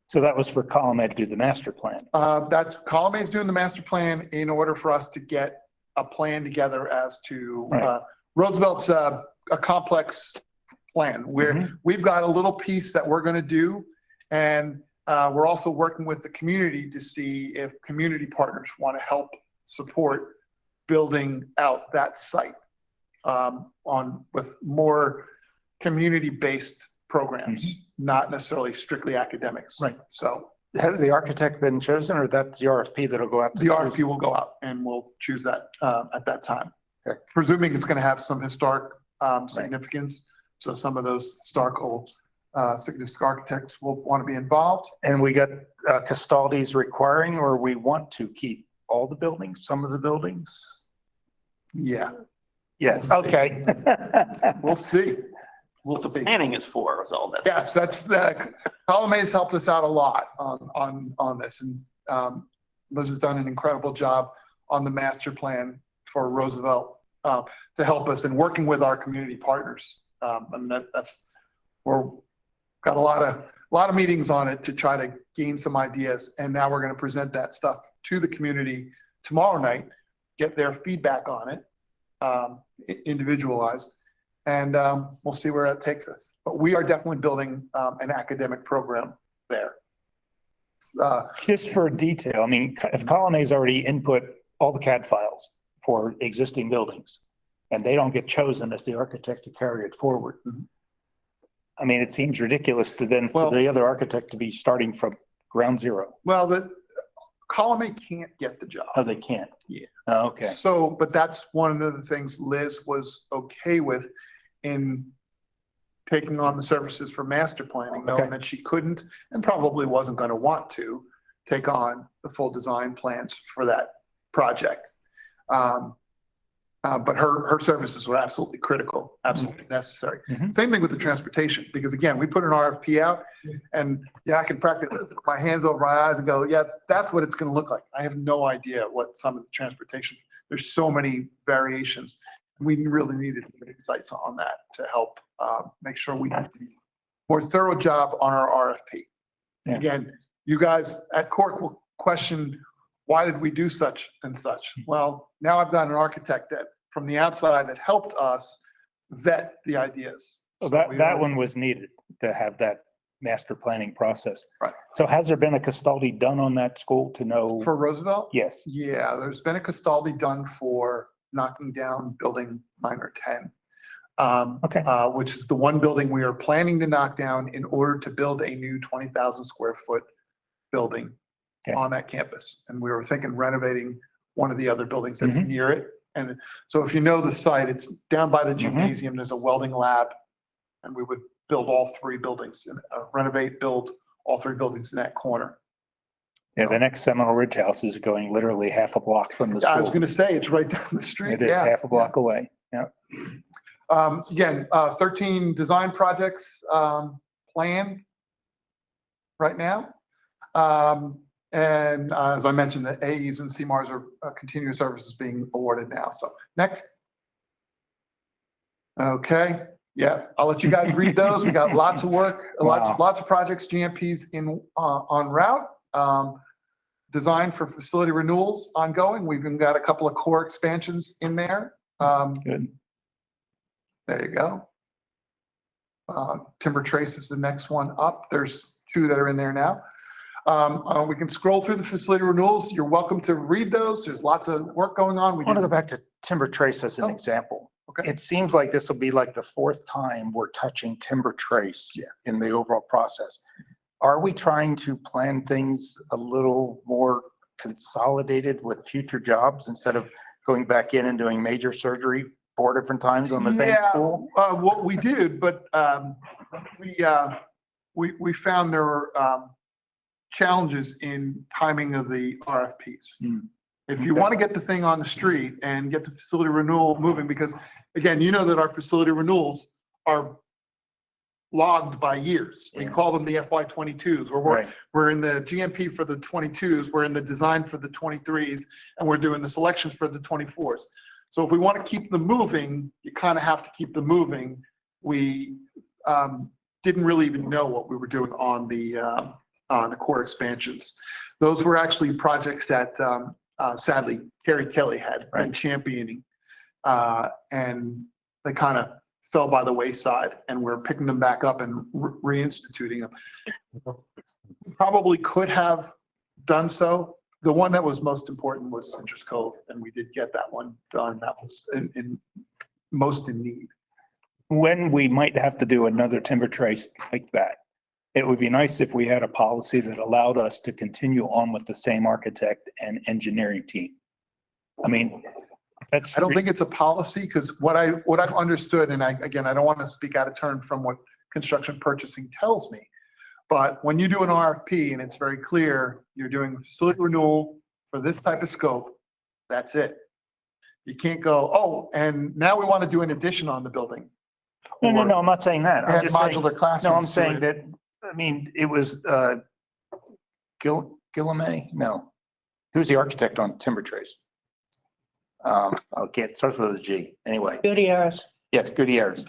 So that was for Column A to do the master plan. That's Column A is doing the master plan in order for us to get a plan together as to Roosevelt's a complex plan where we've got a little piece that we're going to do, and we're also working with the community to see if community partners want to help support building out that site with more community-based programs, not necessarily strictly academics. Right. So has the architect been chosen, or that's the RFP that'll go out? The RFP will go out and we'll choose that at that time. Okay. Presuming it's going to have some historic significance. So some of those historical significant architects will want to be involved. And we got Castaldi's requiring, or we want to keep all the buildings, some of the buildings? Yeah. Yes. We'll see. Okay. We'll see. What the planning is for is all that. Yes, that's Column A has helped us out a lot on this, and Liz has done an incredible job on the master plan for Roosevelt to help us in working with our community partners. And we're got a lot of meetings on it to try to gain some ideas, and now we're going to present that stuff to the community tomorrow night, get their feedback on it, individualized. And we'll see where that takes us. But we are definitely building an academic program there. Just for detail, I mean, if Column A's already input all the CAD files for existing buildings, and they don't get chosen as the architect to carry it forward, I mean, it seems ridiculous to then for the other architect to be starting from ground zero. Well, Column A can't get the job. Oh, they can't? Yeah. Oh, okay. So, but that's one of the things Liz was okay with in taking on the services for master planning, knowing Okay. that she couldn't and probably wasn't going to want to take on the full design plans for that project. But her services were absolutely critical, absolutely necessary. Same thing with the transportation, because again, we put an RFP out and yeah, I can practically put my hands over my eyes and go, yeah, that's what it's going to look like. I have no idea what some of the transportation, there's so many variations. We really needed insights on that to help make sure we do a more thorough job on our RFP. Yeah. Again, you guys at CORC will question, why did we do such and such? Well, now I've got an architect that from the outside that helped us vet the ideas. So that one was needed to have that master planning process. Right. So has there been a custody done on that school to know? For Roosevelt? Yes. Yeah, there's been a custody done for knocking down building 9 or 10. Okay. Which is the one building we are planning to knock down in order to build a new 20,000 square foot building on that campus. And we were thinking renovating one of the other buildings that's near it. And so if you know the site, it's down by the gymnasium, there's a welding lab. And we would build all three buildings, renovate, build all three buildings in that corner. Yeah, the next Seminole Ridge house is going literally half a block from the school. I was gonna say, it's right down the street. It is Yeah. half a block away. Yeah. Again, 13 design projects planned right now. And as I mentioned, the AEs and CMARs are continuous services being awarded now. So next. Okay, yeah, I'll let you guys read those. We got lots of work, lots of projects, GMPs in en route. Design for facility renewals ongoing. We've even got a couple of core expansions in there. Good. There you go. Timber Trace is the next one up. There's 2 that are in there now. We can scroll through the facility renewals. You're welcome to read those. There's lots of work going on. I want to go back to Timber Trace as an example. Okay. It seems like this will be like the 4th time we're touching Timber Trace in the overall process. Are we trying to plan things a little more consolidated with future jobs instead of going back in and doing major surgery 4 different times on the same school? What we did, but we found there were challenges in timing of the RFPs. If you want to get the thing on the street and get the facility renewal moving, because again, you know that our facility renewals are logged by years. We call them the FY22s. We're in the GMP for the 22s, we're in the design for the 23s, and we're doing the selections for the 24s. So if we want to keep them moving, you kind of have to keep them moving. We didn't really even know what we were doing on the core expansions. Those were actually projects that sadly Terry Kelly had been championing, and they kind of fell by the wayside, and we're picking them back up and reinstituting them. Probably could have done so. The one that was most important was Citrus Cove, and we did get that one done. That was in most in need. When we might have to do another Timber Trace like that, it would be nice if we had a policy that allowed us to continue on with the same architect and engineering team. I mean, I don't think it's a policy, because what I've understood, and I don't want to speak out of turn from what construction purchasing tells me, but when you do an RFP and it's very clear you're doing facility renewal for this type of scope, that's it. You can't go, oh, and now we want to do an addition on the building. No, I'm not saying that. I'm Add just saying, modular classrooms. no, I'm to saying it. that, I mean, it was, Gillamay? No. Who's the architect on Timber Trace? Okay, it starts with a G. Anyway. Gutierrez. Yes, Gutierrez.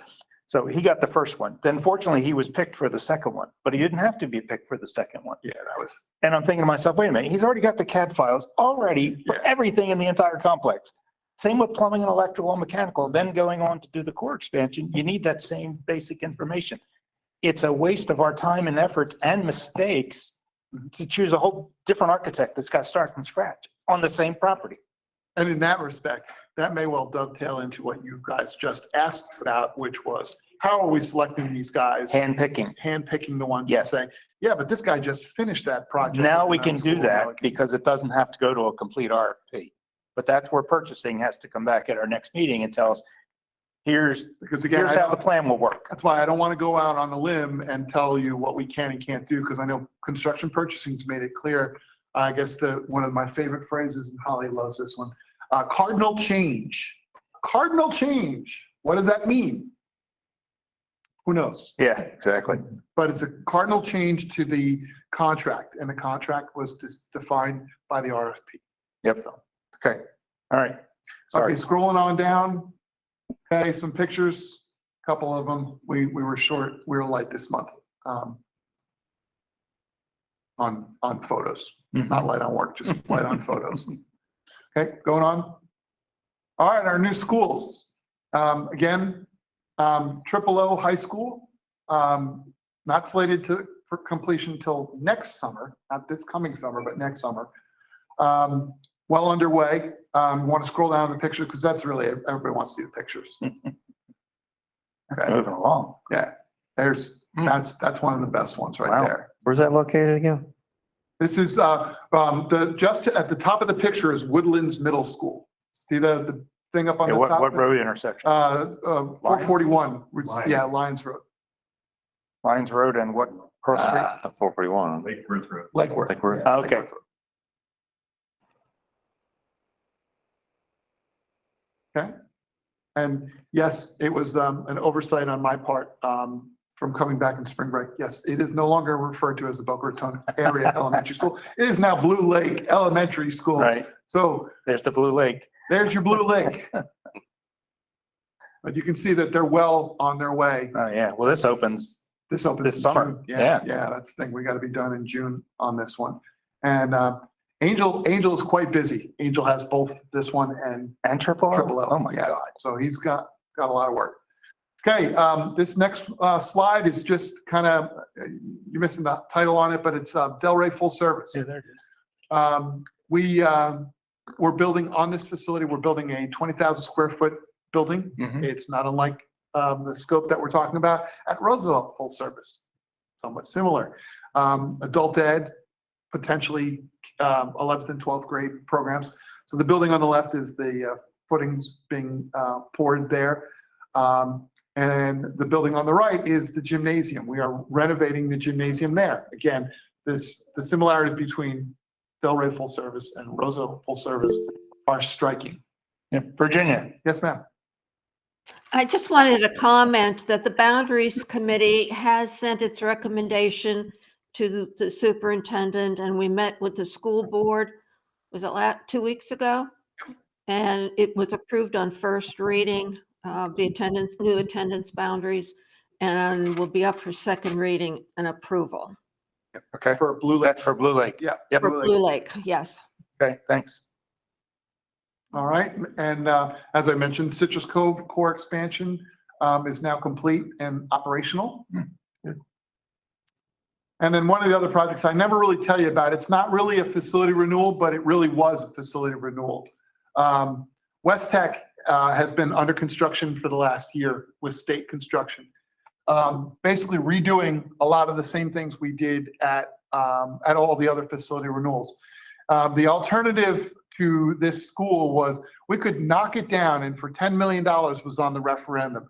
So he got the first one. Then fortunately, he was picked for the second one, but he didn't have to be picked for the second one. Yeah, that was. And I'm thinking to myself, wait a minute, he's already got the CAD files already for everything in the entire complex. Same with plumbing and electrical and mechanical, then going on to do the core expansion, you need that same basic information. It's a waste of our time and efforts and mistakes to choose a whole different architect that's got to start from scratch on the same property. And in that respect, that may well dovetail into what you guys just asked about, which was how are we selecting these guys? Handpicking the ones and Yes. saying, yeah, but this guy just finished that project. Now we in can our do school. Now that we can- because it doesn't have to go to a complete RFP. But that's where purchasing has to come back at our next meeting and tell us, Because again, here's how the plan will work. that's why I don't want to go out on a limb and tell you what we can and can't do, because I know construction purchasing's made it clear. I guess one of my favorite phrases, and Holly loves this one, cardinal change. Cardinal change. What does that mean? Who knows? Yeah, exactly. But it's a cardinal change to the contract, and the contract was defined by the RFP. Yep. Okay. All right. Sorry. Okay, scrolling on down. Okay, some pictures, a couple of them. We were short, we were light this month. On photos, not light on work, just light on photos. Okay, going on. All right, our new schools. Again, Triple O High School, not slated for completion until next summer, not this coming summer, but next summer. Well underway. Want to scroll down the picture because that's really, everybody wants to see the pictures. Okay, moving along. Yeah, that's one of the best ones right Wow. there. Where's that located again? This is just at the top of the picture is Woodlands Middle School. See the thing up on the top? What road intersection? 441. Lions. Yeah, Lions Road. Lions Road and what cross street? 441. Lake Worth Road. Lakeworth. Lakeworth. Yeah, Okay. Lakeworth. Okay. And yes, it was an oversight on my part from coming back in spring break. Yes, it is no longer referred to as the Boca Raton Area Elementary School. It is now Blue Lake Elementary School. Right. So There's the Blue Lake. there's your Blue Lake. But you can see that they're well on their way. Oh, yeah. Well, this opens This opens this in summer. June. Yeah. Yeah, that's the thing. We got to be done in June on this one. And Angel is quite busy. Angel has both this one and Triple O. Triple O. Oh my Yeah. God. So he's got a lot of work. Okay, this next slide is just kind of, you're missing the title on it, but it's Delray Full Service. Yeah, there it is. We're building on this facility, we're building a 20,000 square foot building. Mhm. It's not unlike the scope that we're talking about at Roosevelt Full Service. Somewhat similar. Adult ed, potentially 11th and 12th grade programs. So the building on the left is the footings being poured there. And the building on the right is the gymnasium. We are renovating the gymnasium there. Again, the similarities between Delray Full Service and Roosevelt Full Service are striking. Yeah. Virginia. Yes, ma'am. I just wanted to comment that the Boundaries Committee has sent its recommendation to the superintendent, and we met with the school board, was it 2 weeks ago? And it was approved on first reading, the new attendance boundaries, and will be up for second reading and approval. Okay. For Blue Lake. That's for Blue Lake. Yeah. Yep. For Blue Lake, yes. Okay, thanks. All right, and as I mentioned, Citrus Cove core expansion is now complete and operational. Good. And then one of the other projects I never really tell you about, it's not really a facility renewal, but it really was a facility renewal. West Tech has been under construction for the last year with state construction. Basically redoing a lot of the same things we did at all the other facility renewals. The alternative to this school was we could knock it down, and for $10 million was on the referendum.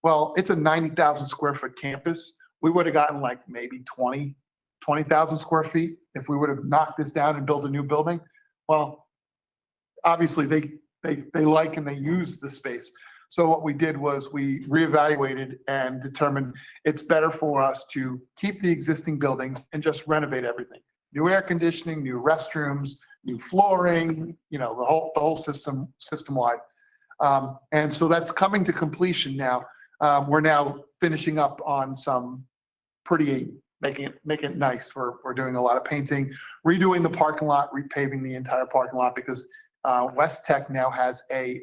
Well, it's a 90,000 square foot campus. We would have gotten like maybe 20,000 square feet if we would have knocked this down and built a new building. Well, obviously they like and they use the space. So what we did was we reevaluated and determined it's better for us to keep the existing buildings and just renovate everything. New air conditioning, new restrooms, new flooring, the whole system-wide. And so that's coming to completion now. We're now finishing up on some making it nice. We're doing a lot of painting, redoing the parking lot, repaving the entire parking lot because West Tech now has a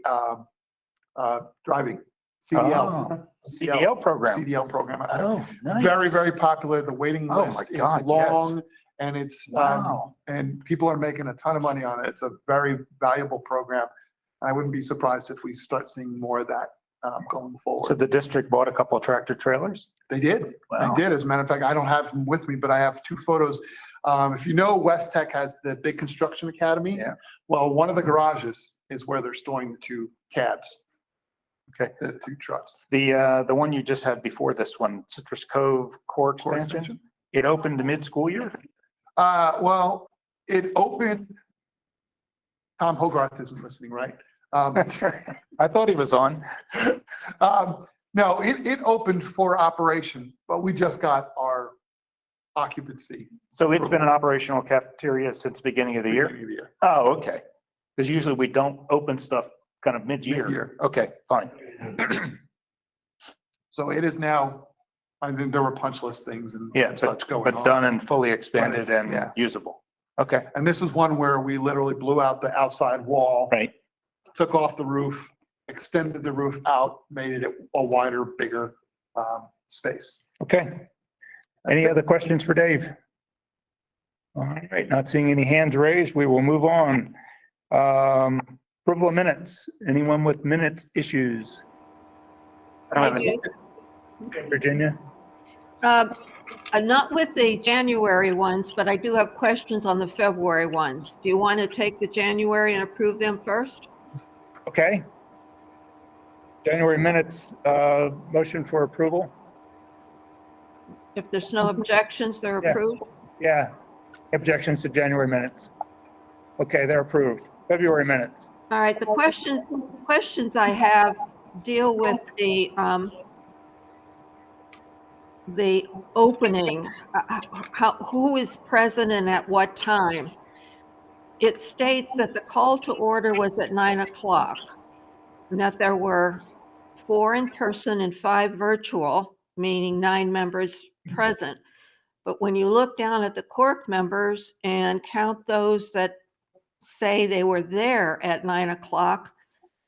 driving CDL program. CDL program. Oh, nice. Very, very popular. The waiting Oh, list my God, is long and it's, Wow. and people are making a ton of money on it. It's a very valuable program. I wouldn't be surprised if we start seeing more of that going So forward. the district bought a couple of tractor trailers? They did. Wow. They did. As a matter of fact, I don't have them with me, but I have two photos. If you know, West Tech has the big construction academy. Yeah. Well, one of the garages is where they're storing the two cabs. Okay. The two trucks. The one you just had before this one, Citrus Cove Core expansion, it opened mid-school year? Well, it opened, Tom Hogarth isn't listening, right? I thought he was on. No, it opened for operation, but we just got our occupancy. So it's been an operational cafeteria since the beginning of the year? Beginning of the year. Oh, okay. Because usually we don't open stuff kind of mid-year. Mid-year. Okay, fine. So it is now, I think there were punch list things and Yeah, such going but on. done and fully expanded yeah. and usable. Okay, And this is one where we literally blew out the outside wall, right. took off the roof, extended the roof out, made it a wider, bigger space. Okay. Any other questions for Dave? All right, not seeing any hands raised, we will move on. Approval of minutes. Anyone with minutes issues? I do. Virginia? Not with the January ones, but I do have questions on the February ones. Do you want to take the January and approve them first? Okay. January minutes, motion for approval? If there's no objections, they're Yeah. approved. Yeah. Objections to January minutes? Okay, they're approved. February minutes. All right, the questions I have deal with the opening, who is present and at what time. It states that the call to order was at 9 o'clock and that there were 4 in person and 5 virtual, meaning 9 members present. But when you look down at the CORC members and count those that say they were there at 9 o'clock,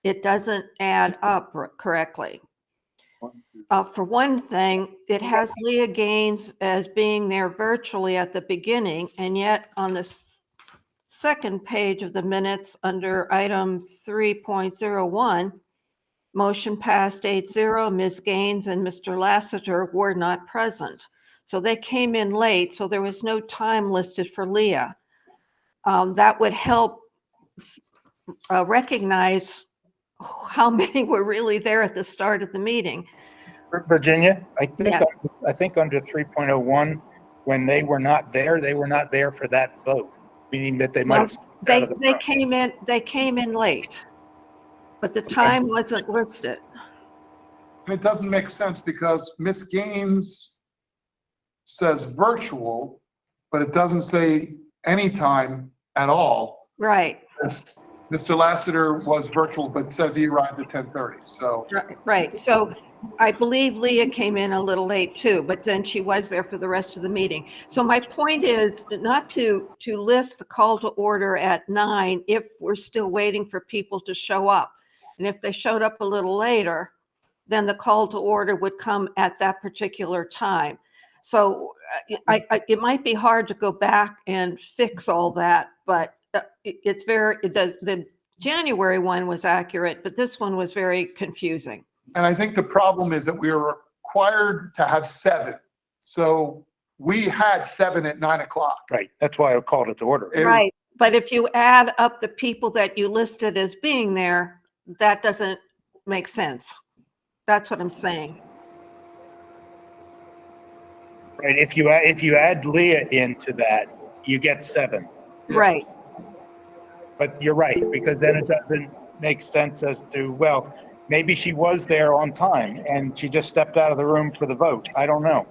it doesn't add up correctly. For one thing, it has Leah Gaines as being there virtually at the beginning, and yet on the second page of the minutes under item 3.01, motion passed 8-0, Ms. Gaines and Mr. Lassiter were not present. So they came in late, so there was no time listed for Leah. That would help recognize how many were really there at the start of the meeting. Virginia, I think, Yeah. I think under 3.01, when they were not there for that vote, meaning that they might have. They came in late, but the time wasn't listed. And it doesn't make sense because Ms. Gaines says virtual, but it doesn't say anytime at all. Right. Mr. Lassiter was virtual, but says he arrived at 10:30, so. Right. So I believe Leah came in a little late too, but then she was there for the rest of the meeting. So my point is not to list the call to order at 9 if we're still waiting for people to show up. And if they showed up a little later, then the call to order would come at that particular time. So it might be hard to go back and fix all that, but the January one was accurate, but this one was very confusing. And I think the problem is that we are required to have 7. So we had 7 at 9 o'clock. Right, that's why I called it to order. Right, but if you add up the people that you listed as being there, that doesn't make sense. That's what I'm saying. Right, if you add Leah into that, you get 7. Right. But you're right, because then it doesn't make sense as to, well, maybe she was there on time and she just stepped out of the room for the vote. I don't know.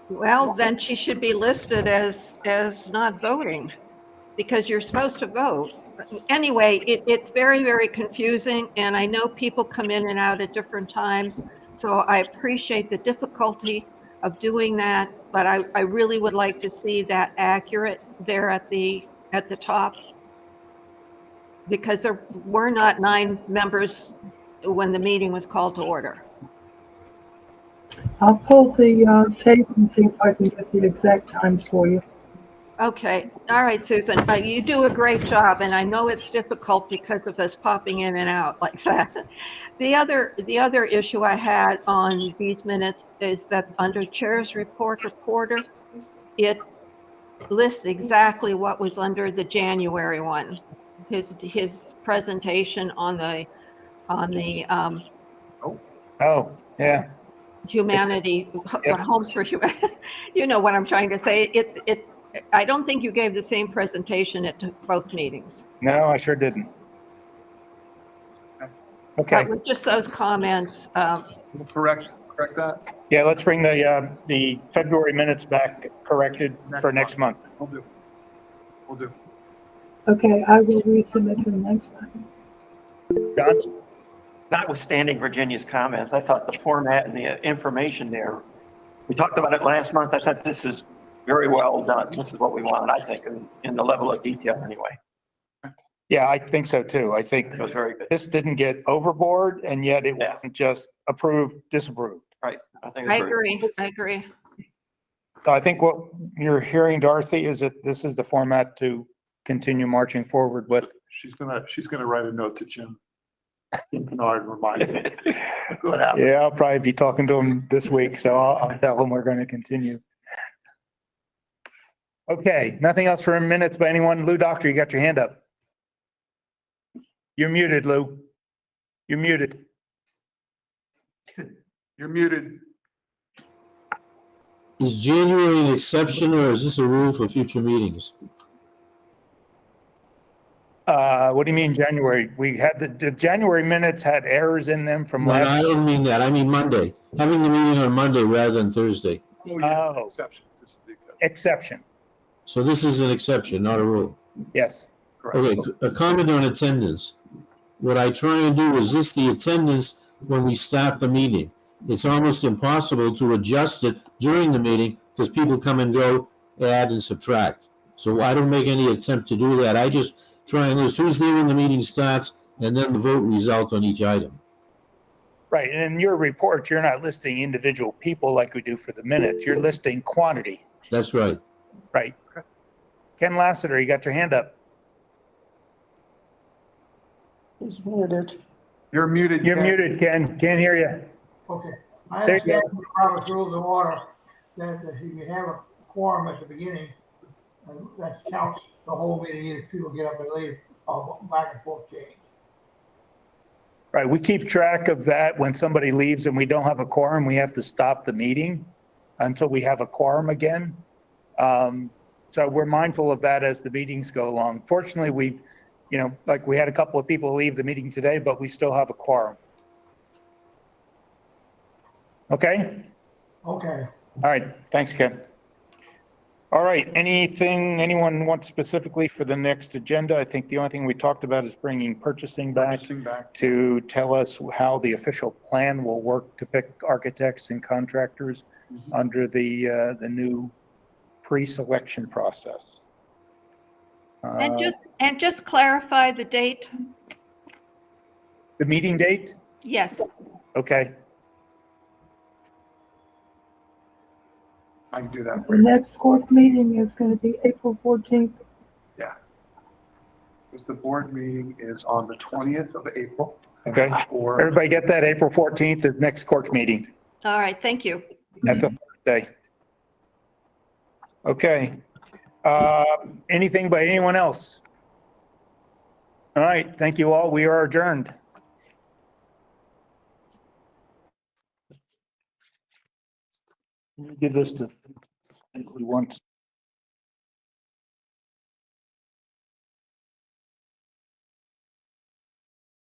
Well, then she should be listed as not voting because you're supposed to vote. Anyway, it's very, very confusing, and I know people come in and out at different times. So I appreciate the difficulty of doing that, but I really would like to see that accurate there at the top. Because there were not 9 members when the meeting was called to order. I'll pull the tape and see if I can get the exact times for you. Okay, all right, Susan, you do a great job, and I know it's difficult because of us popping in and out like that. The other issue I had on these minutes is that under Chair's Report Reporter, it lists exactly what was under the January one. His presentation on the Oh, yeah. humanity, Yep. homes for humanity. You know what I'm trying to say. I don't think you gave the same presentation at both meetings. No, I sure didn't. Okay, But with just those comments, We'll correct that. yeah, let's bring the February minutes back corrected for next month. We'll do. We'll do. Okay, I will resubmit for the next one. John? Notwithstanding Virginia's comments, I thought the format and the information there, we talked about it last month. I thought this is very well done. This is what we want, I think, in the level of detail anyway. Yeah, I think so too. I think It was very good. this didn't get overboard and yet it Yeah. wasn't just approved, disapproved. Right. I think I it's very agree, I agree. So I think what you're hearing, Dorothy, is that this is the format to continue marching forward with. She's gonna write a note to Jim. Jim Kennard, remind him. What happened? Yeah, I'll probably be talking to him this week, so I'll tell him we're going to continue. Okay, nothing else for minutes by anyone? Lou Doctor, you got your hand up. You're muted, Lou. You're muted. You're muted. Is January an exception or is this a rule for future meetings? What do you mean January? We had the January minutes had errors in them from No, I last. don't mean that. I mean Monday. Having the meeting on Monday rather than Thursday. Oh, yeah, Oh. exception. This is the exception. Exception, So this is an exception, not a rule. yes. Okay, a comment on attendance. What I try and do is list the attendance when we start the meeting. It's almost impossible to adjust it during the meeting because people come and go, add and subtract. So I don't make any attempt to do that. I just try and list who's there when the meeting starts and then the vote result on each item. Right, and in your report, you're not listing individual people like we do for the minutes. You're listing quantity, That's right. right? Ken Lassiter, you got your hand up. he's muted. You're muted. You're Ken. muted, Ken. Can't hear you. Okay, I There you go. understand from Robert's Rules of Order that if you have a quorum at the beginning, and that counts the whole meeting, if people get up and leave, back and forth change. Right, we keep track of that when somebody leaves and we don't have a quorum, we have to stop the meeting until we have a quorum again. So we're mindful of that as the meetings go along. Fortunately, we've, like we had a couple of people leave the meeting today, but we still have a quorum. Okay? Okay, All right, thanks, Ken. All right, anything anyone wants specifically for the next agenda? I think the only thing we talked about is bringing purchasing back to tell us how the official plan will work to pick architects and contractors under the new pre-selection process. And just clarify the date. The meeting date? Yes, Okay, I can do that. The next court meeting is going to be April 14th. Yeah. Because the board meeting is on the 20th of April. okay. Or Everybody get that? April 14th, the next CORC meeting. all right, thank you. That's a Thursday. Okay. Anything by anyone else? All right, thank you all. We are adjourned. Give this to, once.